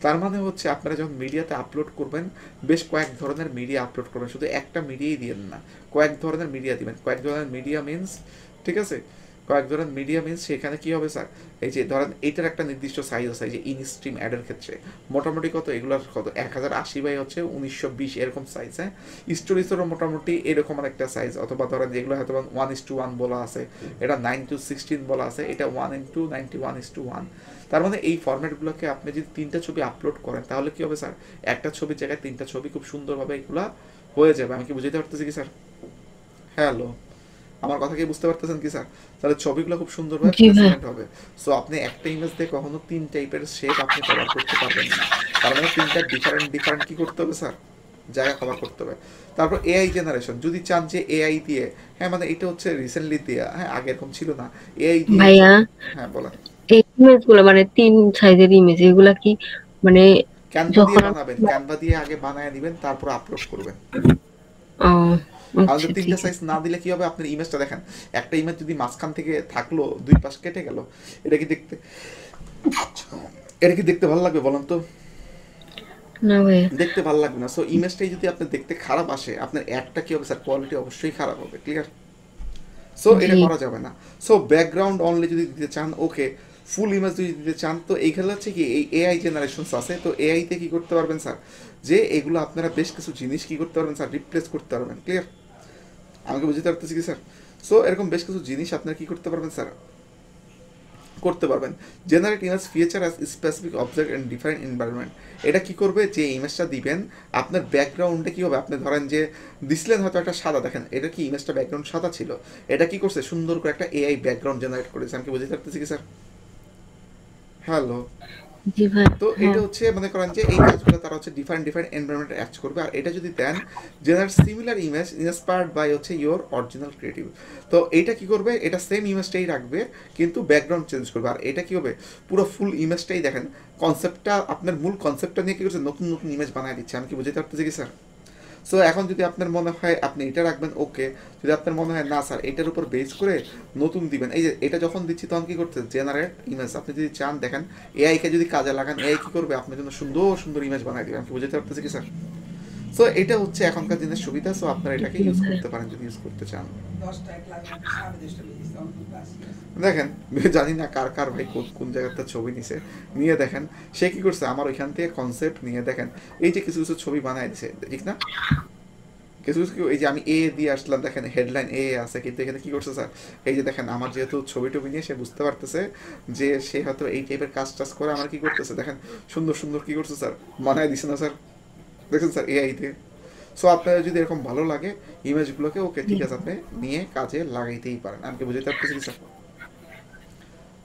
তার মানে হচ্ছে আপনারা যখন মিডিয়াতে আপলোড করবেন, বেশ কয়েক ধরনের মিডিয়া আপলোড করবেন, শুধু একটা মিডিয়াই দিবেন না, কয়েক ধরনের মিডিয়া দিবেন। কয়েক ধরনের মিডিয়া মিনস, ঠিক আছে, কয়েক ধরনের মিডিয়া মিনস সেখানে কী হবে স্যার, এই যে ধরেন এইটার একটা নির্দিষ্ট সাইজ আছে, এই যে ইনস্ট্রিম অ্যাডের ক্ষেত্রে মোটামুটি কত, এগুলোর কত 1080 বাই হচ্ছে 1920 এরকম সাইজ, হ্যাঁ। স্টোরিজেরও মোটামুটি এরকম একটা সাইজ, অথবা ধরেন যেগুলো হয়তো 1:1 বলা আছে, এটা 9:16 বলা আছে, এটা 1:91:1। তার মানে এই ফরম্যাটগুলোকে আপনি যদি 3টা ছবি আপলোড করেন, তাহলে কি হবে স্যার, একটা ছবির জায়গায় 3টা ছবি খুব সুন্দরভাবে এগুলো হয়ে যাবে। আমি কি বুঝতে পারতেছি কি স্যার? হ্যালো, আমার কথা কি বুঝতে পারতেছেন কি স্যার? তাহলে ছবিগুলো খুব সুন্দরভাবে জি ভাইয়া। প্লেসমেন্ট হবে। সো আপনি একটা ইমেজ দিয়ে কখনো 3 টাইপের শেপ আপনি কভার করতে পারবেন না। তার মানে 3টা ডিফারেন্ট কি করতে হবে স্যার, জায়গা কভার করতে হবে। তারপর এআই জেনারেশন, যদি চান যে এআই দিয়ে, হ্যাঁ মানে এটা হচ্ছে রিসেন্টলি দেয়া, হ্যাঁ আগে এরকম ছিল না, এআই দিয়ে, ভাইয়া, হ্যাঁ বলেন। এই ইমেজ গুলো মানে 3 সাইজের ইমেজ, এগুলা কি মানে ক্যানভা দিয়ে যখন বানাবেন, ক্যানভা দিয়ে আগে বানায় নেবেন, তারপর আপলোড করবেন। ও আমাদের আচ্ছা 3টা ঠিক সাইজ আছে। না দিলে কি হবে, আপনার ইমেজটা দেখেন, একটা ইমেজ যদি মাঝখান থেকে থাকলো, 2 পাশ কেটে গেল, এটা কি দেখতে, এটা কি দেখতে ভালো লাগবে বলেন তো? না ভাইয়া। দেখতে ভালো লাগবে না। সো ইমেজটাই যদি আপনার দেখতে খারাপ আসে, আপনার অ্যাডটা কি হবে স্যার, কোয়ালিটি অবশ্যই খারাপ হবে, ক্লিয়ার? সো এটা জি। করা যাবে না। সো ব্যাকগ্রাউন্ড অনলি যদি দিতে চান, ওকে। ফুল ইমেজ যদি দিতে চান, তো এইখানে হচ্ছে কি এই এআই জেনারেশনস আছে, তো এআইতে কি করতে পারবেন স্যার, যে এগুলো আপনারা বেশ কিছু জিনিস কি করতে পারবেন স্যার, রিপ্লেস করতে পারবেন, ক্লিয়ার? আমাকে বুঝতে পারতেছি কি স্যার? সো এরকম বেশ কিছু জিনিস আপনারা কি করতে পারবেন স্যার, করতে পারবেন। Generate image feature as specific object and different environment, এটা কি করবে, যে ইমেজটা দিবেন আপনার ব্যাকগ্রাউন্ডে কি হবে, আপনি ধরেন যে দিছিলেন হয়তো একটা সাদা, দেখেন এটা কি ইমেজটা ব্যাকগ্রাউন্ড সাদা ছিল, এটা কি করছে, সুন্দর করে একটা এআই ব্যাকগ্রাউন্ড জেনারেট করেছে। আমি কি বুঝতে পারতেছি কি স্যার? হ্যালো। জি ভাইয়া। তো এটা হ্যাঁ। হচ্ছে মনে করেন যে এই কাজগুলো তারা হচ্ছে ডিফারেন্ট এনভায়রনমেন্টে অ্যাড করবে। আর এটা যদি then generate similar image inspired by হচ্ছে ইওর অরিজিনাল ক্রিয়েটিভ, তো এইটা কি করবে, এটা সেম ইমেজটাই রাখবে কিন্তু ব্যাকগ্রাউন্ড চেঞ্জ করবে। আর এটা কি হবে, পুরো ফুল ইমেজটাই দেখেন, কনসেপ্টটা আপনার মূল কনসেপ্টটা নিয়ে কি করছে, নতুন নতুন ইমেজ বানায় দিচ্ছে। আমি কি বুঝতে পারতেছি কি স্যার? সো এখন যদি আপনার মনে হয় আপনি এটা রাখবেন, ওকে। যদি আপনার মনে হয় না স্যার এটার উপর বেস করে নতুন দিবেন, এই যে এটা যখন দিচ্ছি তখন কি করতে, জেনারেট ইমেজ, আপনি যদি চান দেখেন এআইকে যদি কাজে লাগান, এআই কি করবে, আপনার জন্য সুন্দর সুন্দর ইমেজ বানাই দিবেন। আমি কি বুঝতে পারতেছি কি স্যার? সো এটা হচ্ছে এখনকার দিনের সুবিধা। সো আপনারা এটাকে জি ইউজ ভাইয়া। করতে পারেন যদি ইউজ করতে চান। দেখেন, জানি না কার কার ভাই কোন কোন জায়গাতে ছবি নিছে, নিয়ে দেখেন সে কি করছে, আমার ওইখান থেকে কনসেপ্ট নিয়ে দেখেন এই যে কিছু কিছু ছবি বানাই দিছে, ঠিক না? কিছু কিছু এই যে আমি এ দিয়ে আসলাম, দেখেন হেডলাইন এ আছে, কিন্তু এখানে কি করছে স্যার, এই যে দেখেন আমার যেহেতু ছবি টবি নিয়ে সে বুঝতে পারতেছে যে সে হয়তো এই টাইপের কাজ টাজ করে আমার কি করতেছে, দেখেন সুন্দর সুন্দর কি করছে স্যার, বানায় দিছে না স্যার, দেখেন স্যার এআই দিয়ে। সো আপনার যদি এরকম ভালো লাগে ইমেজগুলোকে, ওকে ঠিক আছে, আপনি নিয়ে কাজে লাগাইতেই পারেন। আমি কি বুঝতে পারতেছি কি স্যার?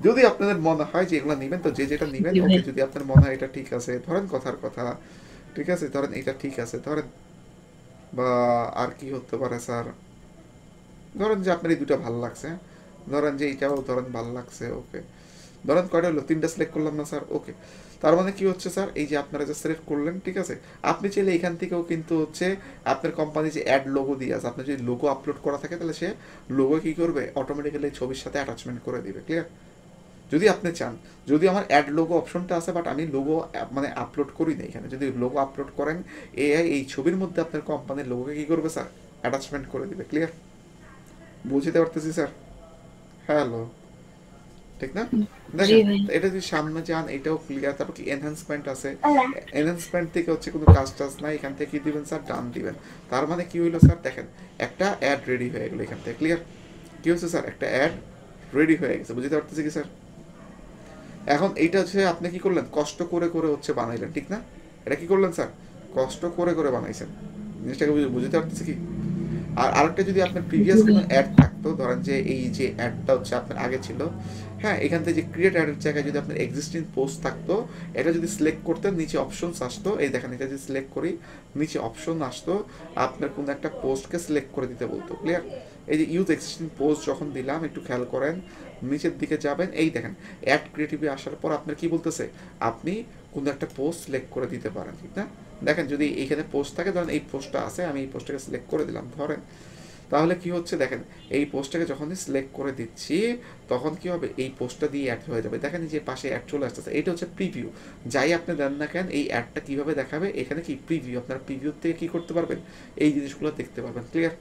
যদি আপনাদের মনে হয় যে এগুলো নেবেন তো যে যেটা নেবেন, জি ওকে। ভাই। যদি আপনার মনে হয় এটা ঠিক আছে, ধরেন কথার কথা, ঠিক আছে, ধরেন এটা ঠিক আছে, ধরেন, বা আর কি হতে পারে স্যার, ধরেন যে আপনার এই দুটো ভালো লাগছে, ধরেন যে এইটাও ধরেন ভালো লাগছে, ওকে। ধরেন কয়টা হলো, তিনটা সিলেক্ট করলাম না স্যার, ওকে। তার মানে কি হচ্ছে স্যার, এই যে আপনারা যে সিলেক্ট করলেন, ঠিক আছে, আপনি চাইলে এখান থেকেও কিন্তু হচ্ছে আপনার কোম্পানি যে অ্যাড লোগো দিয়ে আছে, আপনার যদি লোগো আপলোড করা থাকে তাহলে সে লোগো কি করবে, অটোমেটিক্যালি ছবির সাথে অ্যাটাচমেন্ট করে দিবে, ক্লিয়ার? যদি আপনি চান, যদি আমার অ্যাড লোগো অপশনটা আছে, বাট আমি লোগো মানে আপলোড করি না এখানে, যদি লোগো আপলোড করেন এআই এই ছবির মধ্যে আপনার কোম্পানির লোগোকে কি করবে স্যার, অ্যাটাচমেন্ট করে দিবে, ক্লিয়ার? বুঝতে পারতেছি স্যার? হ্যালো, ঠিক না? জি দেখেন, ভাই। এটা যদি সামনে যান এটাও ক্লিয়ার। তারপর কি এনহ্যান্সমেন্ট আছে, এনহ্যান্সমেন্ট থেকে হচ্ছে কোনো কাজ টাজ নাই, এখান থেকে কি দিবেন স্যার, ডান দিবেন। তার মানে কি হইলো স্যার, দেখেন একটা অ্যাড রেডি হয়ে গেলো এখান থেকে, ক্লিয়ার? কি হচ্ছে স্যার, একটা অ্যাড রেডি হয়ে গেছে, বুঝতে পারতেছি কি স্যার? এখন এইটা হচ্ছে আপনি কি করলেন, কষ্ট করে করে হচ্ছে বানাইলেন, ঠিক না? এটা কি করলেন স্যার, কষ্ট করে করে বানাইছেন। জিনিসটাকে বুঝতে পারতেছি কি? আর আরেকটা, যদি আপনার জি প্রিভিয়াস কোনো ভাই। অ্যাড থাকতো, ধরেন যে এই যে অ্যাডটা হচ্ছে আপনার আগে ছিল, হ্যাঁ, এখান থেকে যে ক্রিয়েট অ্যাডের জায়গায় যদি আপনার এক্সিস্টিং পোস্ট থাকতো, এটা যদি সিলেক্ট করতেন, নিচে অপশনস আসতো, এই দেখেন এটা যদি সিলেক্ট করি, নিচে অপশন আসতো, আপনার কোনো একটা পোস্টকে সিলেক্ট করে দিতে বলতো, ক্লিয়ার? এই যে ইউজ এক্সিস্টিং পোস্ট যখন দিলাম, একটু খেয়াল করেন, নিচের দিকে যাবেন, এই দেখেন অ্যাড ক্রিয়েটিভে আসার পর আপনার কি বলতেছে, আপনি কোনো একটা পোস্ট সিলেক্ট করে দিতে পারেন, ঠিক না? দেখেন যদি এইখানে পোস্ট থাকে, ধরেন এই পোস্টটা আছে, আমি এই পোস্টটাকে সিলেক্ট করে দিলাম ধরেন, তাহলে কি হচ্ছে দেখেন, এই পোস্টটাকে যখনই সিলেক্ট করে দিচ্ছি, তখন কি হবে, এই পোস্টটা দিয়ে অ্যাড হয়ে যাবে, দেখেন এই যে পাশে অ্যাড চলে আসতেছে, এটা হচ্ছে প্রিভিউ। যাই আপনি দেন না কেন, এই অ্যাডটা কিভাবে দেখাবে, এখানে কি প্রিভিউ, আপনার প্রিভিউ থেকে কি করতে পারবেন, এই জিনিসগুলো দেখতে পারবেন, ক্লিয়ার?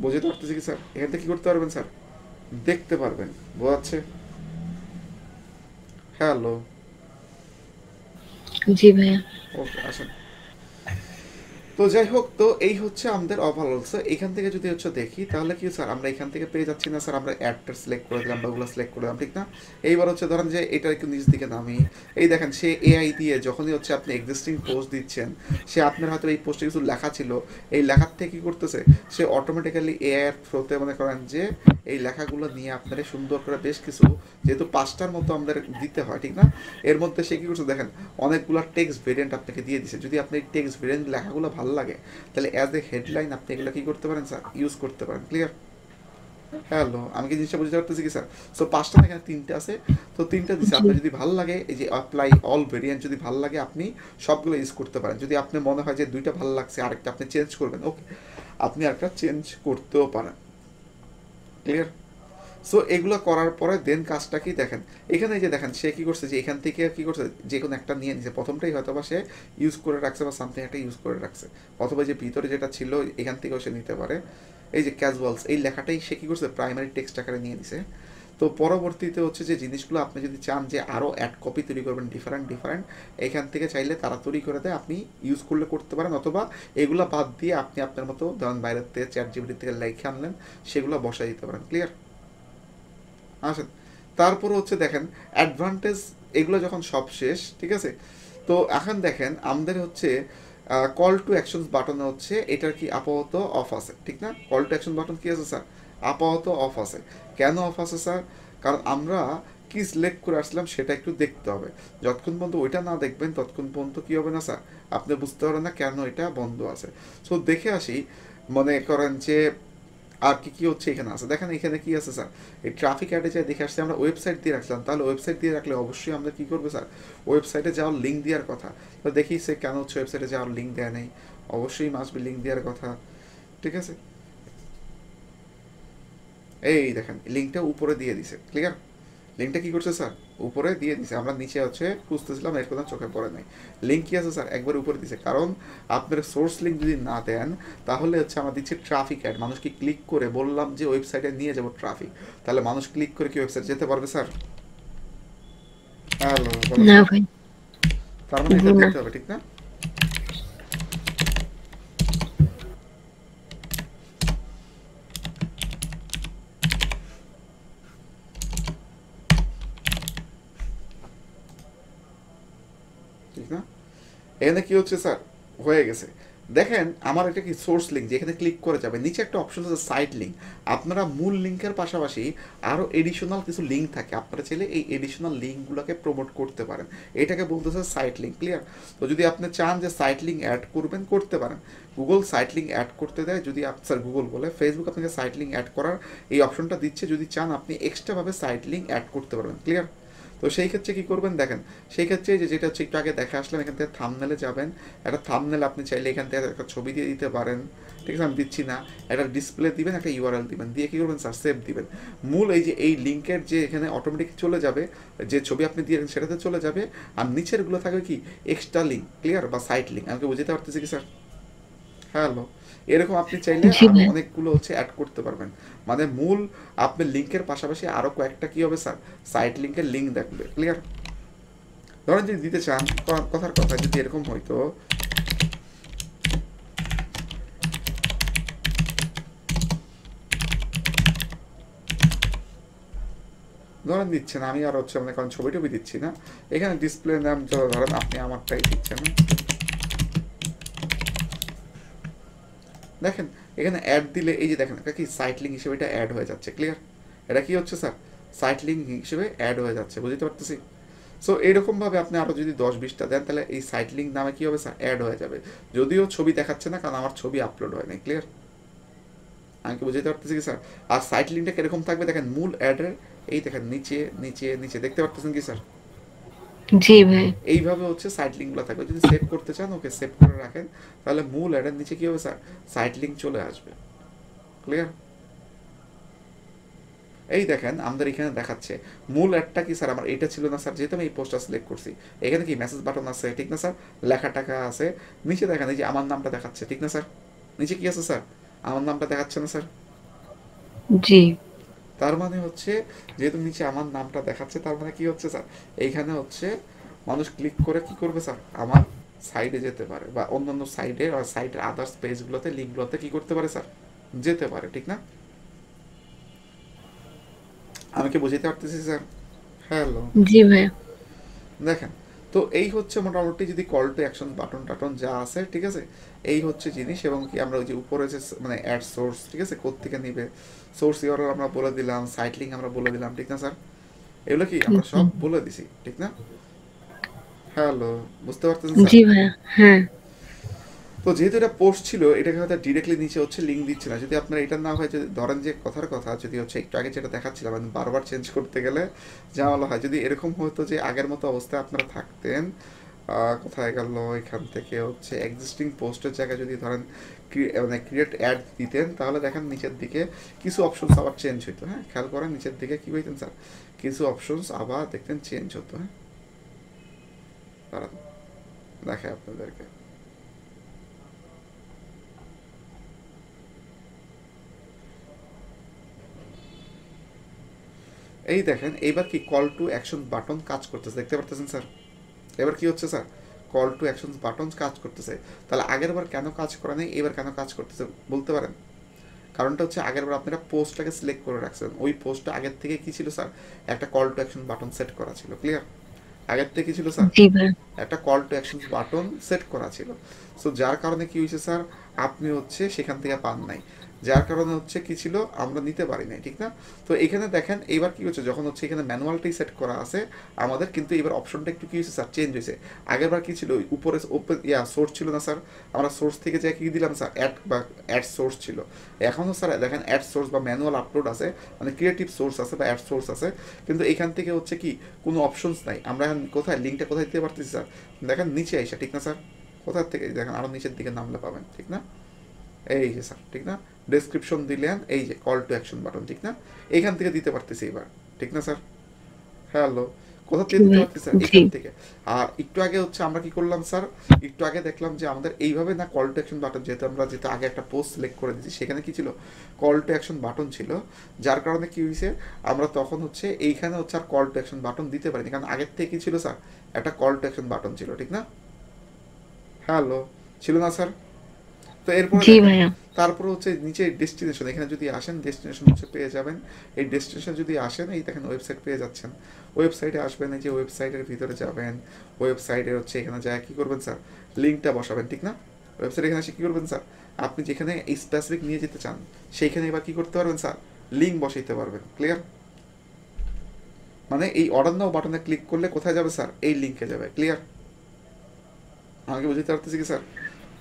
বুঝতে পারতেছি কি স্যার? এখান থেকে কি করতে পারবেন স্যার, দেখতে পারবেন, বোঝাচ্ছে? হ্যালো, জি ভাইয়া। ওকে, আসেন। তো যাই হোক, তো এই হচ্ছে আমাদের ওভারঅল। সো এখান থেকে যদি হচ্ছে দেখি, তাহলে কি স্যার, আমরা এখান থেকে পেয়ে যাচ্ছি না স্যার, আমরা অ্যাডটা সিলেক্ট করে দিলাম বা ওগুলো সিলেক্ট করে দিলাম, ঠিক না? এইবার হচ্ছে ধরেন যে এটা একটু নিচ দিকে নামি, এই দেখেন সে এআই দিয়ে যখনই হচ্ছে আপনি এক্সিস্টিং পোস্ট দিচ্ছেন, সে আপনার হয়তো এই পোস্টে কিছু লেখা ছিল, এই লেখার থেকে কি করতেছে, সে অটোমেটিক্যালি এআই এর থ্রোতে মনে করেন যে এই লেখাগুলো নিয়ে আপনারা সুন্দর করে বেশ কিছু, যেহেতু 5টার মতো আমাদের দিতে হয়, ঠিক না? এর মধ্যে সে কি করছে দেখেন, অনেকগুলো টেক্সট ভেরিয়েন্ট আপনাকে দিয়ে দিছে। যদি আপনি টেক্সট ভেরিয়েন্ট লেখাগুলো ভালো লাগে, তাহলে অ্যাজ এ হেডলাইন আপনি এগুলো কি করতে পারেন স্যার, ইউজ করতে পারেন, ক্লিয়ার? হ্যালো, আমি কি জিনিসটা বুঝতে পারতেছি কি স্যার? সো 5টা না, এখানে 3টে আছে, তো 3টা দিছে। জি। আপনার যদি ভালো লাগে, এই যে অ্যাপ্লাই অল ভেরিয়েন্ট যদি ভালো লাগে, আপনি সবগুলো ইউজ করতে পারেন। যদি আপনার মনে হয় যে দুইটা ভালো লাগছে, আরেকটা আপনি চেঞ্জ করবেন, ওকে, আপনি আরেকটা চেঞ্জ করতেও পারেন, ক্লিয়ার? সো এগুলো করার পরে দেন কাজটা কি দেখেন, এখানে যে দেখেন সে কি করছে, যে এখান থেকে কি করছে, যে কোনো একটা নিয়ে নিছে, প্রথমটাই হয়তো বা সে ইউজ করে রাখছে বা সামথিং একটা ইউজ করে রাখছে, অথবা যে ভিতরে যেটা ছিল এখান থেকেও সে নিতে পারে। এই যে ক্যাজুয়ালস, এই লেখাটাই সে কি করছে, প্রাইমারি টেক্সট আকারে নিয়ে নিছে। তো পরবর্তীতে হচ্ছে যে জিনিসগুলো আপনি যদি চান যে আরও অ্যাড কপি তৈরি করবেন ডিফারেন্ট ডিফারেন্ট, এখান থেকে চাইলে তারা তৈরি করে দেয়, আপনি ইউজ করলে করতে পারেন, অথবা এগুলো বাদ দিয়ে আপনি আপনার মতো ধরেন বাইরের থেকে চ্যাট জিপিটি থেকে লেখে আনলেন, সেগুলো বসাই দিতে পারেন, ক্লিয়ার? আসেন, তারপর হচ্ছে দেখেন অ্যাডভান্টেজ, এগুলো যখন সব শেষ, ঠিক আছে, তো এখন দেখেন আমাদের হচ্ছে কল টু অ্যাকশনস বাটনে হচ্ছে এটার কি আপাতত অফ আছে, ঠিক না? কল টু অ্যাকশন বাটন কি আছে স্যার, আপাতত অফ আছে। কেন অফ আছে স্যার? কারণ আমরা কি সিলেক্ট করে আসলাম সেটা একটু দেখতে হবে। যতক্ষণ পর্যন্ত ওইটা না দেখবেন ততক্ষণ পর্যন্ত কি হবে না স্যার, আপনি বুঝতে পারবেন না কেন এটা বন্ধ আছে। সো দেখে আসি, মনে করেন যে আর কি কি হচ্ছে এখানে আছে, দেখেন এখানে কি আছে স্যার, এই ট্রাফিক অ্যাডে যা দেখে আসছে, আমরা ওয়েবসাইট দিয়ে রাখলাম, তাহলে ওয়েবসাইট দিয়ে রাখলে অবশ্যই আমরা কি করবো স্যার, ওয়েবসাইটে যাওয়ার লিঙ্ক দেওয়ার কথা। তো দেখি সে কেন হচ্ছে ওয়েবসাইটে যাওয়ার লিঙ্ক দেয় নেই, অবশ্যই মাস্ট বি লিঙ্ক দেওয়ার কথা, ঠিক আছে? এই দেখেন লিঙ্কটা উপরে দিয়ে দিছে, ক্লিয়ার? লিঙ্কটা কি করছে স্যার, উপরে দিয়ে দিছে, আমরা নিচে হচ্ছে খুঁজতেছিলাম, এর কথা চোখে পড়ে নাই। লিঙ্ক কি আছে স্যার, একবার উপরে দিছে, কারণ আপনার সোর্স লিঙ্ক যদি না দেন, তাহলে হচ্ছে আমরা দিচ্ছি ট্রাফিক অ্যাড, মানুষকে ক্লিক করে বললাম যে ওয়েবসাইটে নিয়ে যাবো ট্রাফিক, তাহলে মানুষ ক্লিক করে কি ওয়েবসাইট যেতে পারবে স্যার? হ্যালো, বলো না স্যার। ভাই। তার মানে এটা জি না। দিতে হবে, ঠিক না? ঠিক না? এখানে কি হচ্ছে স্যার, হয়ে গেছে। দেখেন আমার এটা কি সোর্স লিঙ্ক, যেখানে ক্লিক করে যাবে নিচে একটা অপশন আছে সাইট লিঙ্ক। আপনারা মূল লিঙ্কের পাশাপাশি আরও এডিশনাল কিছু লিঙ্ক থাকে, আপনারা চাইলে এই এডিশনাল লিঙ্কগুলোকে প্রমোট করতে পারেন, এটাকে বলতেছে সাইট লিঙ্ক। ক্লিয়ার? তো যদি আপনি চান যে সাইট লিঙ্ক অ্যাড করবেন, করতে পারেন। গুগল সাইট লিঙ্ক অ্যাড করতে দেয়, যদি স্যার গুগল বলে, ফেসবুক আপনাকে সাইট লিঙ্ক অ্যাড করার এই অপশনটা দিচ্ছে, যদি চান আপনি এক্সট্রাভাবে সাইট লিঙ্ক অ্যাড করতে পারবেন। ক্লিয়ার? তো সেই ক্ষেত্রে কী করবেন দেখেন, সেই ক্ষেত্রে যে যেটা হচ্ছে একটু আগে দেখে আসলাম, এখান থেকে থাম্বনেলে যাবেন, একটা থাম্বনেল আপনি চাইলে এখান থেকে একটা ছবি দিয়ে দিতে পারেন, ঠিক আছে? আমি দিচ্ছি না, একটা ডিসপ্লে দিবেন, একটা ইউআরএল দিবেন, দিয়ে কী করবেন স্যার, সেভ দিবেন। মূল এই যে এই লিঙ্কের যে এখানে অটোমেটিক চলে যাবে, যে ছবি আপনি দিয়ে সেটাতে চলে যাবে, আর নিচেরগুলো থাকবে কি এক্সট্রা লিঙ্ক। ক্লিয়ার? বা সাইট লিঙ্ক। আমাকে বুঝতে পারতেছি কি স্যার? হ্যালো, এরকম আপনি চাইলে জি আরও ভাইয়া। অনেকগুলো হচ্ছে অ্যাড করতে পারবেন। মানে মূল আপনি লিঙ্কের পাশাপাশি আরও কয়েকটা কী হবে স্যার, সাইট লিঙ্কের লিঙ্ক দেখবে। ক্লিয়ার? ধরেন যদি দিতে চান, কথার কথা যদি এরকম হয়তো, ধরেন দিচ্ছেন, আমি আর হচ্ছে মানে কারণ ছবি টবি দিচ্ছি না, এখানে ডিসপ্লে নাম ধরেন আপনি আমারটাই দিচ্ছেন। দেখেন এখানে অ্যাড দিলে এই যে দেখেন এটা কি সাইট লিঙ্ক হিসেবে এটা অ্যাড হয়ে যাচ্ছে। ক্লিয়ার? এটা কি হচ্ছে স্যার, সাইট লিঙ্ক হিসেবে অ্যাড হয়ে যাচ্ছে। বুঝতে পারতেছি? সো এইরকমভাবে আপনি আরও যদি 10-20টা দেন, তাহলে এই সাইট লিঙ্ক নামে কী হবে স্যার, অ্যাড হয়ে যাবে। যদিও ছবি দেখাচ্ছে না, কারণ আমার ছবি আপলোড হয় নাই। ক্লিয়ার? আমি কি বুঝতে পারতেছি কি স্যার? আর সাইট লিঙ্কটা কিরকম থাকবে দেখেন, মূল অ্যাডের এই দেখেন নিচে নিচে নিচে দেখতে পারতেছেন কি স্যার? জি ভাই। এইভাবে হচ্ছে সাইট লিঙ্কগুলো থাকবে। যদি সেভ করতে চান, ওকে সেভ করে রাখেন, তাহলে মূল অ্যাডের নিচে কী হবে স্যার, সাইট লিঙ্ক চলে আসবে। ক্লিয়ার? এই দেখেন আমাদের এখানে দেখাচ্ছে মূল অ্যাডটা কি স্যার, আমার এটা ছিল না স্যার, যেহেতু আমি এই পোস্টটা সিলেক্ট করছি। এখানে কি মেসেজ বাটন আছে, ঠিক না স্যার? লেখা টাকা আছে, নিচে দেখেন এই যে আমার নামটা দেখাচ্ছে, ঠিক না স্যার? নিচে কি আছে স্যার, আমার নামটা দেখাচ্ছে না স্যার? জি। তার মানে হচ্ছে যেহেতু নিচে আমার নামটা দেখাচ্ছে, তার মানে কি হচ্ছে স্যার, এইখানে হচ্ছে মানুষ ক্লিক করে কি করবে স্যার, আমার সাইডে যেতে পারে, বা অন্যান্য সাইডে আর সাইডের আদার্স পেজগুলোতে, লিঙ্কগুলোতে কি করতে পারে স্যার, যেতে পারে। ঠিক না? আমি কি বুঝতে পারতেছি স্যার? হ্যালো, জি ভাইয়া। দেখেন। তো এই হচ্ছে মোটামুটি যদি কল টু অ্যাকশন বাটন টাটন যা আছে, ঠিক আছে, এই হচ্ছে জিনিস। এবং কি আমরা ওই যে উপরে যে মানে অ্যাড সোর্স, ঠিক আছে, কোত্থেকে নিবে, সোর্স ইউআরএল আমরা বলে দিলাম, সাইট লিঙ্ক আমরা বলে দিলাম, ঠিক না স্যার? এগুলো কি আমরা জি। সব বলে দিছি, ঠিক না? হ্যালো, বুঝতে পারতেছেন স্যার? জি ভাইয়া। হ্যাঁ। তো যেহেতু এটা পোস্ট ছিল, এটাকে হয়তো ডিরেক্টলি নিচে হচ্ছে লিঙ্ক দিচ্ছে না। যদি আপনার এটা না হয়, যদি ধরেন যে কথার কথা যদি হচ্ছে একটু আগে যেটা দেখাচ্ছিলাম, আমি বারবার চেঞ্জ করতে গেলে ঝামেলা হয়। যদি এরকম হতো যে আগের মতো অবস্থায় আপনারা থাকতেন, কোথায় গেল, এখান থেকে হচ্ছে এক্সিস্টিং পোস্টের জায়গায় যদি ধরেন মানে ক্রিয়েট অ্যাড দিতেন, তাহলে দেখেন নিচের দিকে কিছু অপশনস আবার চেঞ্জ হইতো। হ্যাঁ, খেয়াল করেন নিচের দিকে কী হইতেন স্যার, কিছু অপশনস আবার দেখতেন চেঞ্জ হতো। হ্যাঁ, দাঁড়ান দেখে আপনাদেরকে। এই দেখেন এইবার কি কল টু অ্যাকশন বাটন কাজ করতেছে, দেখতে পারতেছেন স্যার? এবার কি হচ্ছে sir, call to action button কাজ করতেছে। তাহলে আগের বার কেন কাজ করে নেই, এবার কেন কাজ করতেছে বলতে পারেন? কারণটা হচ্ছে আগের বার আপনারা পোস্টটাকে সিলেক্ট করে রাখছেন, ওই পোস্টটা আগের থেকে কি ছিল স্যার, একটা call to action button set করা ছিল। ক্লিয়ার? আগের থেকে কি ছিল স্যার, জি ভাইয়া। একটা call to action button set করা ছিল। সো যার কারণে কি হয়েছে স্যার, আপনি হচ্ছে সেখান থেকে পান নাই, যার কারণে হচ্ছে কি ছিল, আমরা নিতে পারি নাই। ঠিক না? তো এখানে দেখেন এইবার কি হচ্ছে, যখন হচ্ছে এখানে ম্যানুয়ালটাই সেট করা আছে আমাদের, কিন্তু এবার অপশনটা একটু কি হয়েছে স্যার, চেঞ্জ হয়েছে। আগেরবার কি ছিল, উপরে ওপেন সোর্স ছিল না স্যার, আমরা সোর্স থেকে যাই কি দিলাম স্যার, অ্যাড বা অ্যাড সোর্স ছিল। এখনও স্যার দেখেন অ্যাড সোর্স বা ম্যানুয়াল আপলোড আছে, মানে ক্রিয়েটিভ সোর্স আছে বা অ্যাড সোর্স আছে, কিন্তু এখান থেকে হচ্ছে কি কোনো অপশনস নাই। আমরা এখন কোথায় লিঙ্কটা কোথায় দিতে পারতেছি স্যার, দেখেন নিচে আইসা, ঠিক না স্যার? কোথার থেকে দেখেন, আরও নিচের দিকে নামলে পাবেন, ঠিক না? এই যে স্যার, ঠিক না, ডেসক্রিপশন দিলেন, এই যে কল টু অ্যাকশন বাটন, ঠিক না, এইখান থেকে দিতে পারতেছি এবার, ঠিক না স্যার? হ্যালো, কোথা জি থেকে দিতে ভাই। পারতেছি স্যার, জি। এখান থেকে। আর একটু আগে হচ্ছে আমরা কি করলাম স্যার, একটু আগে দেখলাম যে আমাদের এইভাবে না কল টু অ্যাকশন বাটন, যেহেতু আমরা যেহেতু আগে একটা পোস্ট সিলেক্ট করে দিয়েছি, সেখানে কি ছিল, কল টু অ্যাকশন বাটন ছিল, যার কারণে কি হয়েছে, আমরা তখন হচ্ছে এইখানে হচ্ছে আর কল টু অ্যাকশন বাটন দিতে পারিনি, কারণ আগের থেকে কি ছিল স্যার, একটা কল টু অ্যাকশন বাটন ছিল, ঠিক না? হ্যালো, ছিল না স্যার? তো এরপরে জি দেখেন, ভাইয়া। তারপরে হচ্ছে নিচে ডেস্টিনেশন, এখানে যদি আসেন ডেস্টিনেশন হচ্ছে পেয়ে যাবেন। এই ডেস্টিনেশন যদি আসেন, এই দেখেন ওয়েবসাইট পেয়ে যাচ্ছেন। ওয়েবসাইটে আসবেন, এই যে ওয়েবসাইটের ভিতরে যাবেন, ওয়েবসাইটে হচ্ছে এখানে যায় কী করবেন স্যার, লিঙ্কটা বসাবেন, ঠিক না? ওয়েবসাইট এখানে এসে কী করবেন স্যার, আপনি যেখানে এই স্পেসিফিক নিয়ে যেতে চান সেইখানে এবার কী করতে পারবেন স্যার, লিঙ্ক বসাইতে পারবেন। ক্লিয়ার? মানে এই অর্ডার নাও বাটনে ক্লিক করলে কোথায় যাবে স্যার, এই লিঙ্কে যাবে। ক্লিয়ার? আমাকে বুঝতে পারতেছি কি স্যার?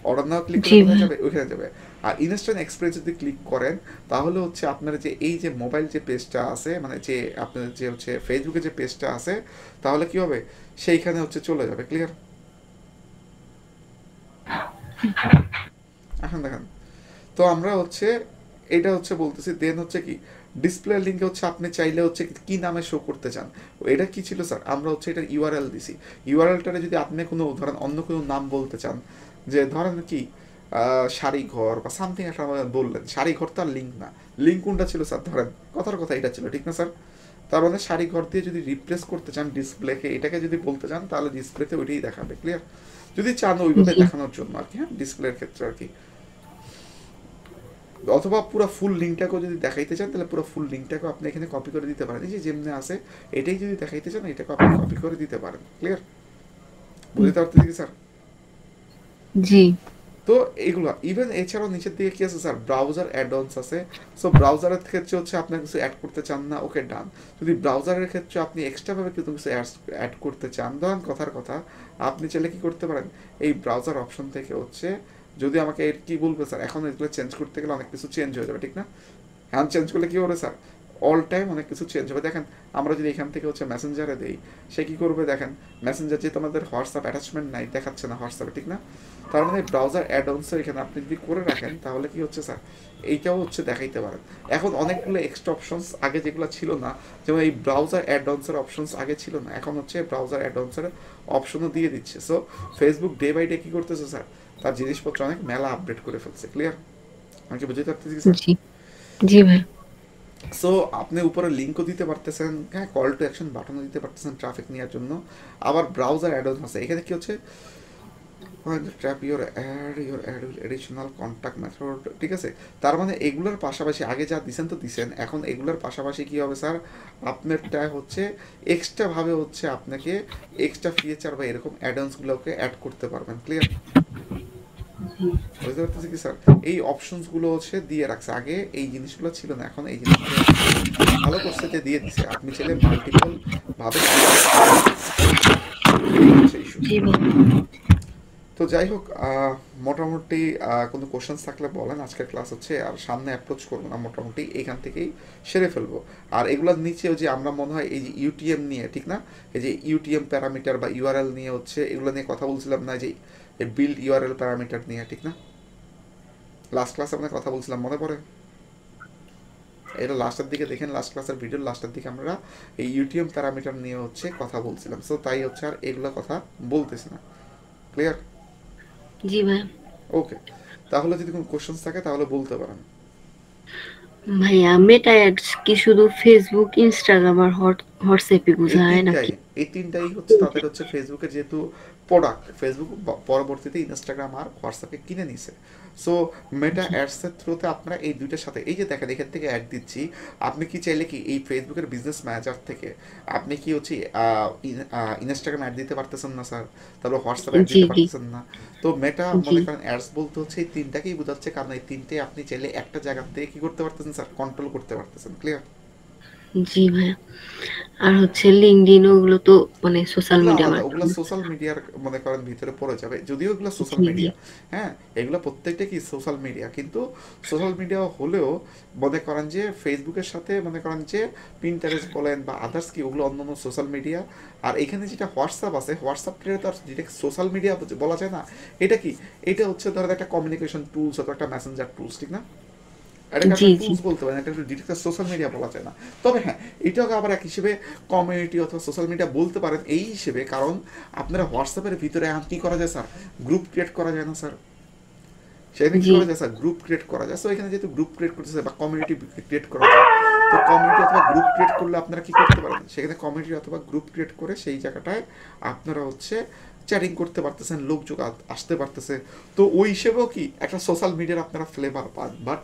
অর্ডার নাও ক্লিক করলে জি কোথায় ভাইয়া। যাবে, ওইখানে যাবে। আর ইনস্ট্যান্ট এক্সপিরিয়েন্স যদি ক্লিক করেন তাহলে হচ্ছে আপনার যে এই যে মোবাইল যে পেজটা আছে, মানে যে আপনার যে হচ্ছে ফেসবুকে যে পেজটা আছে, তাহলে কি হবে, সেইখানে হচ্ছে চলে যাবে। ক্লিয়ার? এখন দেখেন, তো আমরা হচ্ছে এটা হচ্ছে বলতেছি, দেন হচ্ছে কি ডিসপ্লে লিঙ্কে হচ্ছে আপনি চাইলে হচ্ছে কি নামে শো করতে চান। এটা কি ছিল স্যার, আমরা হচ্ছে এটার ইউআরএল দিছি। ইউআরএলটারে যদি আপনি কোনো ধরেন অন্য কোনো নাম বলতে চান, যে ধরেন কি শাড়ি ঘর বা সামথিং একটা আমাদের বললেন, শাড়ি ঘর তার লিঙ্ক না, লিঙ্ক কোনটা ছিল স্যার, ধরেন কথার কথা এটা ছিল, ঠিক না স্যার? তার মানে শাড়ি ঘর দিয়ে যদি রিপ্লেস করতে চান ডিসপ্লেকে, এটাকে যদি বলতে চান তাহলে ডিসপ্লেতে ওইটাই দেখাবে। ক্লিয়ার? যদি চান ওইভাবে জি দেখানোর জন্য আর কি, হ্যাঁ, ডিসপ্লের ক্ষেত্রে আর কি। অথবা পুরো ফুল লিঙ্কটাকেও যদি দেখাইতে চান তাহলে পুরো ফুল লিঙ্কটাকেও আপনি এখানে কপি করে দিতে পারেন। এই যে যেমনি আছে এটাই যদি দেখাইতে চান এটাকে আপনি কপি করে দিতে পারেন। ক্লিয়ার? বুঝতে পারতেছি কি স্যার? জি তো এইগুলো ইভেন এছাড়াও নিচের দিকে কি আছে স্যার, ব্রাউজার অ্যাড-অনস আছে। সো ব্রাউজারের ক্ষেত্রে হচ্ছে আপনার কিছু অ্যাড করতে চান না, ওকে ডান। যদি ব্রাউজারের ক্ষেত্রে আপনি এক্সট্রাভাবে কিছু কিছু অ্যাড করতে চান, ধরেন কথার কথা আপনি চাইলে কি করতে পারেন, এই ব্রাউজার অপশন থেকে হচ্ছে, যদি আমাকে এর কি বলবে স্যার, এখন এগুলো চেঞ্জ করতে গেলে অনেক কিছু চেঞ্জ হয়ে যাবে, ঠিক না? হ্যান্ড চেঞ্জ করলে কি হবে স্যার, অল টাইম অনেক কিছু চেঞ্জ হবে। দেখেন আমরা যদি এখান থেকে হচ্ছে মেসেঞ্জারে দেই, সে কি করবে দেখেন, মেসেঞ্জার যেহেতু আমাদের হোয়াটসঅ্যাপ অ্যাটাচমেন্ট নাই, দেখাচ্ছে না হোয়াটসঅ্যাপে, ঠিক না? তার মানে ব্রাউজার অ্যাড-অনসও এখানে আপনি যদি করে রাখেন তাহলে কি হচ্ছে স্যার, এইটাও হচ্ছে দেখাইতে পারেন। এখন অনেকগুলো এক্সট্রা অপশনস আগে যেগুলো ছিল না, যেমন এই ব্রাউজার অ্যাড-অনসের অপশনস আগে ছিল না, এখন হচ্ছে ব্রাউজার অ্যাড-অনসের অপশনও দিয়ে দিচ্ছে। So Facebook day by day কি করতেছে স্যার, তার জিনিসপত্র অনেক মেলা আপডেট করে ফেলছে। ক্লিয়ার? আমি কি বুঝতে পারতেছি স্যার? জি জি ভাই। সো আপনি উপরে লিঙ্কও দিতে পারতেছেন, হ্যাঁ, কল টু অ্যাকশন বাটনও দিতে পারতেছেন ট্রাফিক নেওয়ার জন্য। আবার ব্রাউজার অ্যাড অন আছে, এখানে কি হচ্ছে, trap your add will additional contact method, ঠিক আছে? তার মানে এগুলোর পাশাপাশি আগে যা দিছেন তো দিছেন, এখন এগুলোর পাশাপাশি কি হবে স্যার, আপনারটা হচ্ছে এক্সট্রাভাবে হচ্ছে আপনাকে এক্সট্রা ফিচার বা এরকম অ্যাডভান্সগুলোকে অ্যাড করতে পারবেন। ক্লিয়ার? বুঝতে পারতেছি কি স্যার? এই অপশনসগুলো হচ্ছে দিয়ে রাখছে, আগে এই জিনিসগুলো ছিল না, এখন এই জিনিসগুলো ভালো করছে যে দিয়ে দিছে, আপনি চাইলে মাল্টিপল ভাবে ইস্যু। জি ভাই। তো যাই হোক, মোটামুটি কোনো কোশ্চেন্স থাকলে বলেন, আজকের ক্লাস হচ্ছে আর সামনে অ্যাপ্রোচ করবো না, মোটামুটি এইখান থেকেই সেরে ফেলবো। আর এগুলোর নিচেও যে আমরা মনে হয় এই যে ইউটিএম নিয়ে, ঠিক না, এই যে ইউটিএম প্যারামিটার বা ইউআরএল নিয়ে হচ্ছে এগুলো নিয়ে কথা বলছিলাম না, যে বিল্ড ইউআরএল প্যারামিটার নিয়ে, ঠিক না? লাস্ট ক্লাসে আমরা কথা বলছিলাম, মনে পড়ে? এটা লাস্টের দিকে দেখেন, লাস্ট ক্লাসের ভিডিওর লাস্টের দিকে আমরা এই ইউটিএম প্যারামিটার নিয়ে হচ্ছে কথা বলছিলাম। সো তাই হচ্ছে আর এগুলো কথা বলতেছি না। ক্লিয়ার? জি ভাই। ওকে, তাহলে যদি কোনো কোশ্চেন্স থাকে তাহলে বলতে পারেন। ভাইয়া মেটা অ্যাডস কি শুধু ফেসবুক, ইনস্টাগ্রাম আর হোয়াটসঅ্যাপে এই বোঝায় তিনটাই, নাকি? এই তিনটাই হচ্ছে তাদের হচ্ছে ফেসবুকের যেহেতু প্রোডাক্ট, ফেসবুক পরবর্তীতে ইনস্টাগ্রাম আর হোয়াটসঅ্যাপে কিনে নিছে। সো মেটা অ্যাডসের থ্রুতে আপনারা এই দুইটার সাথে, এই যে দেখেন এখান থেকে অ্যাড দিচ্ছি, আপনি কি চাইলে কি এই ফেসবুকের বিজনেস ম্যানেজার থেকে আপনি কি হচ্ছে ইনস্টাগ্রাম অ্যাড দিতে পারতেছেন না স্যার, তারপর হোয়াটসঅ্যাপ অ্যাড জি দিতে জি পারতেছেন না? তো মেটা জি মনে করেন অ্যাডস বলতে হচ্ছে এই তিনটাকেই বোঝাচ্ছে, কারণ এই তিনটে আপনি চাইলে একটা জায়গা থেকে কি করতে পারতেছেন স্যার, কন্ট্রোল করতে পারতেছেন। ক্লিয়ার? জি ভাইয়া। আর হচ্ছে লিঙ্কডইন ওগুলো তো মানে সোশ্যাল ওগুলো মিডিয়া আলাদা, ওগুলো মার্কেটিং। সোশ্যাল মিডিয়ার মনে করেন ভিতরে পড়ে যাবে, যদিও এগুলো সোশ্যাল জি জি মিডিয়া, হ্যাঁ, এগুলো প্রত্যেকটা কি সোশ্যাল মিডিয়া, কিন্তু সোশ্যাল মিডিয়া হলেও মনে করেন যে ফেসবুকের সাথে মনে করেন যে পিন্টারেস্ট বলেন বা আদার্স কি, ওগুলো অন্যান্য সোশ্যাল মিডিয়া। আর এখানে যেটা হোয়াটসঅ্যাপ আছে, হোয়াটসঅ্যাপটা তো আর যেটা সোশ্যাল মিডিয়া বলা যায় না। এটা কি, এটা হচ্ছে ধরেন একটা কমিউনিকেশন টুলস অথবা একটা মেসেঞ্জার টুলস, ঠিক না? এটাকে জি একটা জি টুলস বলতে পারেন, এটা ডিরেক্ট সোশ্যাল মিডিয়া বলা যায় না। তবে হ্যাঁ, এটাকে আবার এক হিসেবে কমিউনিটি অথবা সোশ্যাল মিডিয়া বলতে পারেন এই হিসেবে, কারণ আপনারা হোয়াটসঅ্যাপের ভিতরে এখন কি করা যায় স্যার, গ্রুপ ক্রিয়েট করা যায় না স্যার? সেখানে কি জি করা যায় স্যার, গ্রুপ ক্রিয়েট করা যায়। সো এখানে যেহেতু গ্রুপ ক্রিয়েট করতেছে বা কমিউনিটি ক্রিয়েট করা যায়, তো কমিউনিটি অথবা গ্রুপ ক্রিয়েট করলে আপনারা কি করতে পারেন, সেখানে কমিউনিটি অথবা গ্রুপ ক্রিয়েট করে সেই জায়গাটায় আপনারা হচ্ছে চ্যাটিং করতে পারতেছেন, লোকযোগ আসতে পারতেছে। তো ওই হিসেবেও কি একটা সোশ্যাল মিডিয়ার আপনারা ফ্লেভার পান, বাট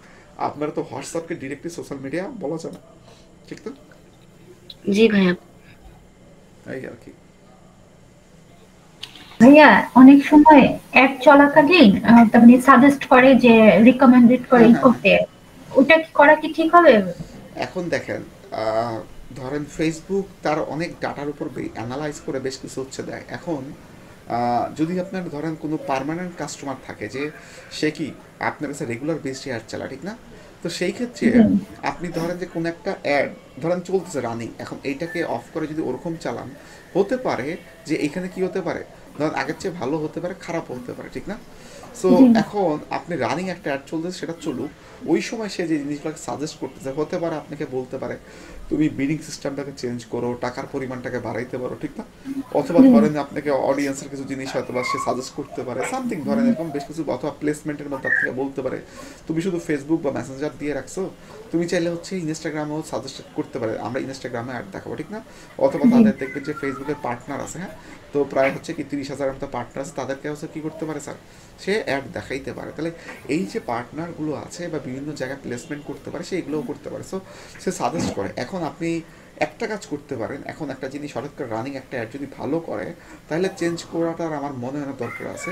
আপনারা তো হোয়াটসঅ্যাপকে ডিরেক্টলি সোশ্যাল মিডিয়া বলা যায় না, ঠিক তো? জি ভাইয়া। এই আর কি। ভাইয়া অনেক সময় অ্যাড চলাকালীন তার মানে সাজেস্ট করে যে রিকমেন্ডেড করে হ্যাঁ ই হ্যাঁ হ্যাঁ। করতে, ওটা কি করা কি ঠিক হবে? এখন দেখেন, ধরেন ফেসবুক তার অনেক ডাটার উপর অ্যানালাইজ করে বেশ কিছু হচ্ছে দেয়। এখন যদি আপনার ধরেন কোনো পার্মানেন্ট কাস্টমার থাকে, যে সে কি আপনার কাছে রেগুলার বেসে অ্যাড চালা, ঠিক না? তো সেই ক্ষেত্রে জি আপনি ধরেন যে কোনো একটা অ্যাড ধরেন চলতেছে রানিং, এখন এইটাকে অফ করে যদি ওরকম চালান, হতে পারে যে এখানে কি হতে পারে, ধরেন আগের চেয়ে ভালো হতে পারে, খারাপ হতে পারে, ঠিক না? সো জি এখন আপনি রানিং একটা অ্যাড চলতেছে, সেটা চলুক, ওই সময় সে যে জিনিসগুলোকে সাজেস্ট করতেছে, হতে পারে আপনাকে বলতে পারে তুমি বিডিং সিস্টেমটাকে চেঞ্জ করো, টাকার পরিমাণটাকে বাড়াইতে পারো, ঠিক না? অথবা জি ধরেন আপনাকে অডিয়েন্সের কিছু জিনিস হয়তো বা সে সাজেস্ট করতে পারে সামথিং, ধরেন এরকম বেশ কিছু, অথবা প্লেসমেন্টের মধ্যে আপনাকে বলতে পারে তুমি শুধু ফেসবুক বা মেসেঞ্জার দিয়ে রাখছো, তুমি চাইলে হচ্ছে ইনস্টাগ্রামেও সাজেস্ট করতে পারে, আমরা ইনস্টাগ্রামে অ্যাড দেখাবো, ঠিক না? অথবা জি তাদের দেখবে যে ফেসবুকের পার্টনার আছে, হ্যাঁ, তো প্রায় হচ্ছে কি 30,000 মতো পার্টনার আছে, তাদেরকে হচ্ছে কি করতে পারে স্যার, সে অ্যাড দেখাইতে পারে। তাহলে এই যে পার্টনারগুলো আছে বা বিভিন্ন জায়গায় প্লেসমেন্ট করতে পারে, সেগুলোও করতে পারে। সো সে সাজেস্ট করে। এখন আপনি একটা কাজ করতে পারেন, এখন একটা জিনিস হঠাৎ করে রানিং একটা অ্যাড যদি ভালো করে, তাহলে চেঞ্জ করাটার আমার মনে হয় না দরকার আছে।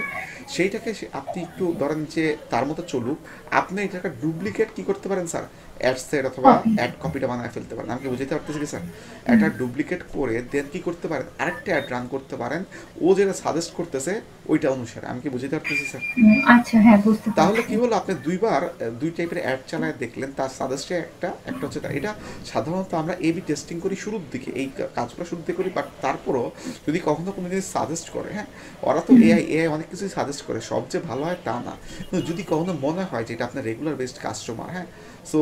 সেইটাকে আপনি একটু ধরেন যে তার মতো চলুক, আপনি এটাকে ডুপ্লিকেট কি করতে পারেন স্যার, অ্যাডসেট অথবা কপি অ্যাড কপিটা বানায় ফেলতে পারেন। আমি কি বুঝতে পারতেছি কি স্যার? একটা ডুপ্লিকেট করে দেন কি করতে পারেন, আরেকটা অ্যাড রান করতে পারেন ও যেটা সাজেস্ট করতেছে ওইটা অনুসারে। আমি কি বুঝতে পারতেছি স্যার? আচ্ছা হ্যাঁ বুঝতে তাহলে পারছি। কি হলো, আপনি দুইবার দুই টাইপের অ্যাড চালায় দেখলেন, তার সাজেস্টে একটা একটা হচ্ছে এটা সাধারণত আমরা এবি টেস্টিং করি শুরুর দিকে, এই কাজগুলো শুরুর দিকে করি, বাট তারপরও যদি কখনো কোনো জিনিস সাজেস্ট করে, হ্যাঁ, ওরা তো এআই এআই অনেক কিছুই সাজেস্ট করে, সব যে ভালো হয় তা না, কিন্তু যদি কখনো মনে হয় যে এটা আপনার রেগুলার বেসড কাস্টমার, হ্যাঁ, সো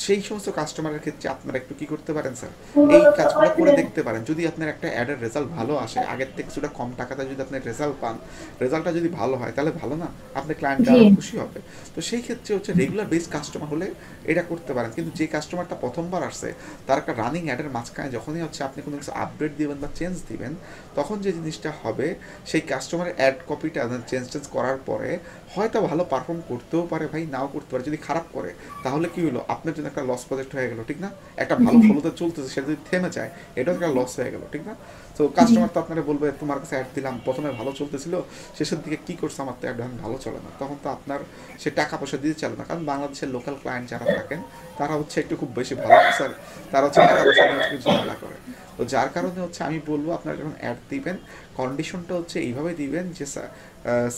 সেই সমস্ত কাস্টমারের ক্ষেত্রে আপনারা একটু কি করতে পারেন স্যার, এই কাজগুলো করে দেখতে পারেন। যদি আপনার একটা অ্যাডের রেজাল্ট ভালো আসে, আগের থেকে কিছুটা কম টাকাতে যদি আপনি রেজাল্ট পান, রেজাল্টটা যদি ভালো হয়, তাহলে ভালো না, আপনার ক্লায়েন্ট জি আরও খুশি হবে। তো সেই ক্ষেত্রে হচ্ছে রেগুলার বেস কাস্টমার হলে এটা করতে পারেন। কিন্তু যে কাস্টমারটা প্রথমবার আসছে, তার একটা রানিং অ্যাডের মাঝখানে যখনই হচ্ছে আপনি কোনো কিছু আপডেট দিবেন বা চেঞ্জ দিবেন, তখন যে জিনিসটা হবে, সেই কাস্টমারের অ্যাড কপিটা চেঞ্জ টেঞ্জ করার পরে হয়তো ভালো পারফর্ম করতেও পারে ভাই, নাও করতে পারে। যদি খারাপ করে, তাহলে কি হলো, আপনার জন্য একটা লস প্রজেক্ট হয়ে গেল, ঠিক না? একটা জি ভালো ফলোতে চলতেছে, সেটা যদি থেমে যায়, এটাও একটা লস হয়ে গেল, ঠিক না? তো জি কাস্টমার তো আপনারা বলবে তোমার কাছে অ্যাড দিলাম, প্রথমে ভালো চলতেছিল, শেষের দিকে কি করছে, আমার তো অ্যাড ভালো চলে না, তখন তো আপনার সে টাকা পয়সা দিতে চাইবে না। কারণ বাংলাদেশের লোকাল ক্লায়েন্ট যারা থাকেন, তারা হচ্ছে একটু খুব বেশি ভালো স্যার, তারা হচ্ছে টাকা পয়সা নিয়ে হচ্ছে ঝামেলা করে। তো যার কারণে হচ্ছে আমি বলবো, আপনারা যখন অ্যাড দিবেন, কন্ডিশনটা হচ্ছে এইভাবে দিবেন যে স্যার,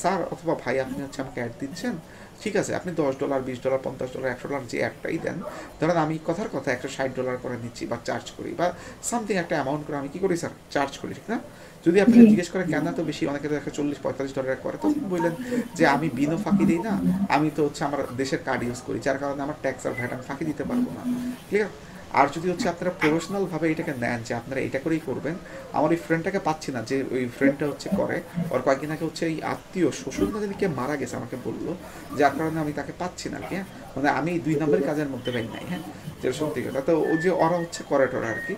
স্যার অথবা ভাই আপনি হচ্ছে আমাকে অ্যাড দিচ্ছেন, ঠিক আছে, আপনি $10, $20, $50, $100 যে অ্যাডটাই দেন, ধরেন আমি কথার কথা $160 করে নিচ্ছি বা চার্জ করি, বা সামথিং একটা অ্যামাউন্ট করে আমি কি করি স্যার, চার্জ করি, ঠিক না? যদি আপনাকে জি জিজ্ঞেস করে কেন এত বেশি, অনেকে তো $40-45 করে, তখন বললেন যে আমি বিনও ফাঁকি দিই না, আমি তো হচ্ছে আমার দেশের কার্ড ইউজ করি, যার কারণে আমার ট্যাক্স আর ভ্যাট আমি ফাঁকি দিতে পারবো না, ক্লিয়ার? আর যদি হচ্ছে আপনারা প্রফেশনালভাবে এটাকে নেন যে আপনারা এটা করেই করবেন, আমার ওই ফ্রেন্ডটাকে পাচ্ছি না, যে ওই ফ্রেন্ডটা হচ্ছে করে, ওর কয়েকদিন আগে হচ্ছে এই আত্মীয় শ্বশুর না যদি কে মারা গেছে, আমাকে বললো, যার কারণে আমি তাকে পাচ্ছি না আর কি, হ্যাঁ, মানে আমি 2 নম্বরের কাজের মধ্যে পাই নাই, হ্যাঁ, যেটা সত্যি কথা। তো ও যে ওরা হচ্ছে করে টোরা আর কি।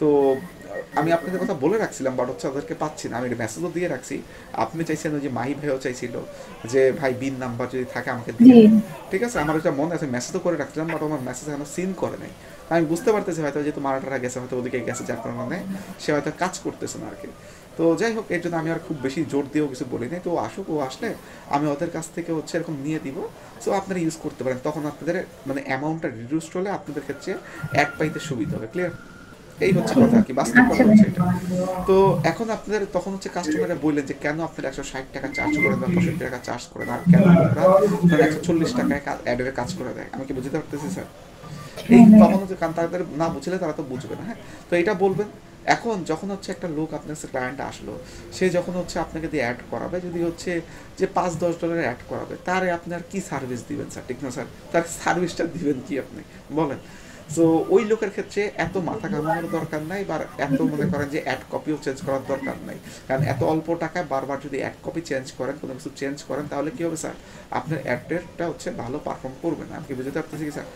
তো আমি আপনাদের কথা বলে রাখছিলাম, বাট হচ্ছে ওদেরকে পাচ্ছি না, আমি মেসেজও দিয়ে রাখছি। আপনি চাইছেন, ওই যে মাহি ভাইও চাইছিল যে ভাই বিন নাম্বার যদি থাকে আমাকে জি দিয়ে, ঠিক আছে, আমার ওইটা মনে আছে, মেসেজও করে রাখছিলাম, বাট আমার মেসেজ এখনো সিন করে নাই। আমি বুঝতে পারতেছি হয়তো যেহেতু মারাটারা গেছে, হয়তো ওদিকে গেছে, যার কারণে সে হয়তো কাজ করতেছে না আর কি। তো যাই হোক, এর জন্য আমি আর খুব বেশি জোর দিয়েও কিছু বলি নাই। তো ও আসুক, ও আসলে আমি ওদের কাছ থেকে হচ্ছে এরকম নিয়ে দিব। সো আপনারা ইউজ করতে পারেন, তখন আপনাদের মানে অ্যামাউন্টটা রিডিউসড হলে আপনাদের ক্ষেত্রে অ্যাড পাইতে সুবিধা হবে, ক্লিয়ার? এই হচ্ছে কথা আর কি, বাস্তব আচ্ছা কথা হচ্ছে ভাই এটা। তো এখন আপনাদের তখন হচ্ছে কাস্টমাররা বললেন যে কেন আপনারা $160 চার্জ করেন বা $65 চার্জ করেন, আর কেন লোকরা ধরেন $140 অ্যাডের কাজ করে দেয়, আমি কি বুঝতে পারতেছি স্যার? এই হ্যাঁ ভাইয়া তখন হচ্ছে, কারণ তাদের না বুঝলে তারা তো বুঝবে না, হ্যাঁ। তো এটা বলবেন। এখন যখন হচ্ছে একটা লোক আপনার কাছে ক্লায়েন্ট আসলো, সে যখন হচ্ছে আপনাকে দিয়ে অ্যাড করাবে, যদি হচ্ছে যে $5-10 অ্যাড করাবে, তারে আপনি আর কি সার্ভিস দিবেন স্যার, ঠিক না স্যার? তার সার্ভিসটা দিবেন কি আপনি বলেন? সো ওই লোকের ক্ষেত্রে এত মাথা ঘামানোর দরকার নাই, বা এত মনে করেন যে অ্যাড কপিও চেঞ্জ করার দরকার নাই। কারণ এত অল্প টাকায় বারবার যদি অ্যাড কপি চেঞ্জ করেন, কোনো কিছু চেঞ্জ করেন, তাহলে কী হবে স্যার, আপনার অ্যাডটা হচ্ছে ভালো পারফর্ম করবে না। আমি কি বুঝতে পারতেছি কি স্যার?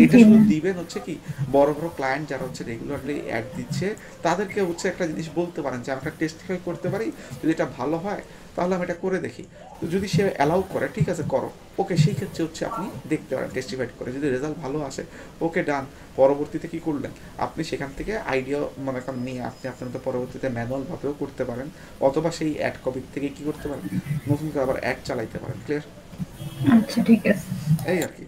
এটা জি শুধু ম্যাম। দিবেন হচ্ছে কি বড় বড় ক্লায়েন্ট যারা হচ্ছে রেগুলারলি অ্যাড দিচ্ছে, তাদেরকে হচ্ছে একটা জিনিস বলতে পারেন যে আমরা টেস্টিফাই করতে পারি, যদি এটা ভালো হয় তাহলে আমি এটা করে দেখি। তো যদি সে অ্যালাউ করে, ঠিক আছে করো, ওকে, সেই ক্ষেত্রে হচ্ছে আপনি দেখতে পারেন টেস্টিফাইড করে, যদি রেজাল্ট ভালো আসে ওকে ডান। পরবর্তীতে কী করলেন, আপনি সেখান থেকে আইডিয়া মনে করেন নিয়ে আপনি আপনার মতো পরবর্তীতে ম্যানুয়ালভাবেও করতে পারেন, অথবা সেই অ্যাড কপি থেকে কী করতে পারেন, নতুন করে আবার অ্যাড চালাইতে পারেন। ক্লিয়ার? আচ্ছা ঠিক আছে। এই আর কি।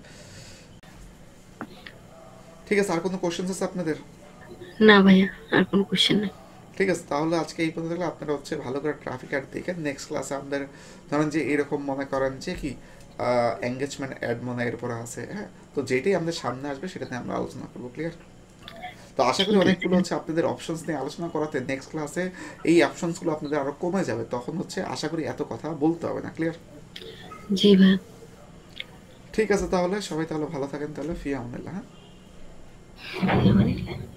ঠিক আছে, আর কোনো কোশ্চেন্স আছে আপনাদের? না ভাইয়া, আর কোনো কোশ্চেন নেই। ঠিক আছে, তাহলে আজকে এই পর্যন্ত থাকলে। আপনারা হচ্ছে ভালো করে ট্রাফিক অ্যাড দেখেন। নেক্সট ক্লাসে আমাদের ধরেন যে এরকম মনে করেন যে কি এঙ্গেজমেন্ট অ্যাড মনে হয় এরপরে আছে, হ্যাঁ, তো যেটাই আমাদের সামনে আসবে সেটাতে আমরা আলোচনা করবো। ক্লিয়ার? তো আশা করি ঠিক আছে। অনেকগুলো হচ্ছে আপনাদের অপশনস নিয়ে আলোচনা করাতে নেক্সট ক্লাসে এই অপশনসগুলো আপনাদের আরও কমে যাবে, তখন হচ্ছে আশা করি এত কথা বলতে হবে না। ক্লিয়ার? জি ভাইয়া। ঠিক আছে, তাহলে সবাই তাহলে ভালো থাকেন, তাহলে ফি আমনিল্লাহ, হ্যাঁ। ঠিক আছে।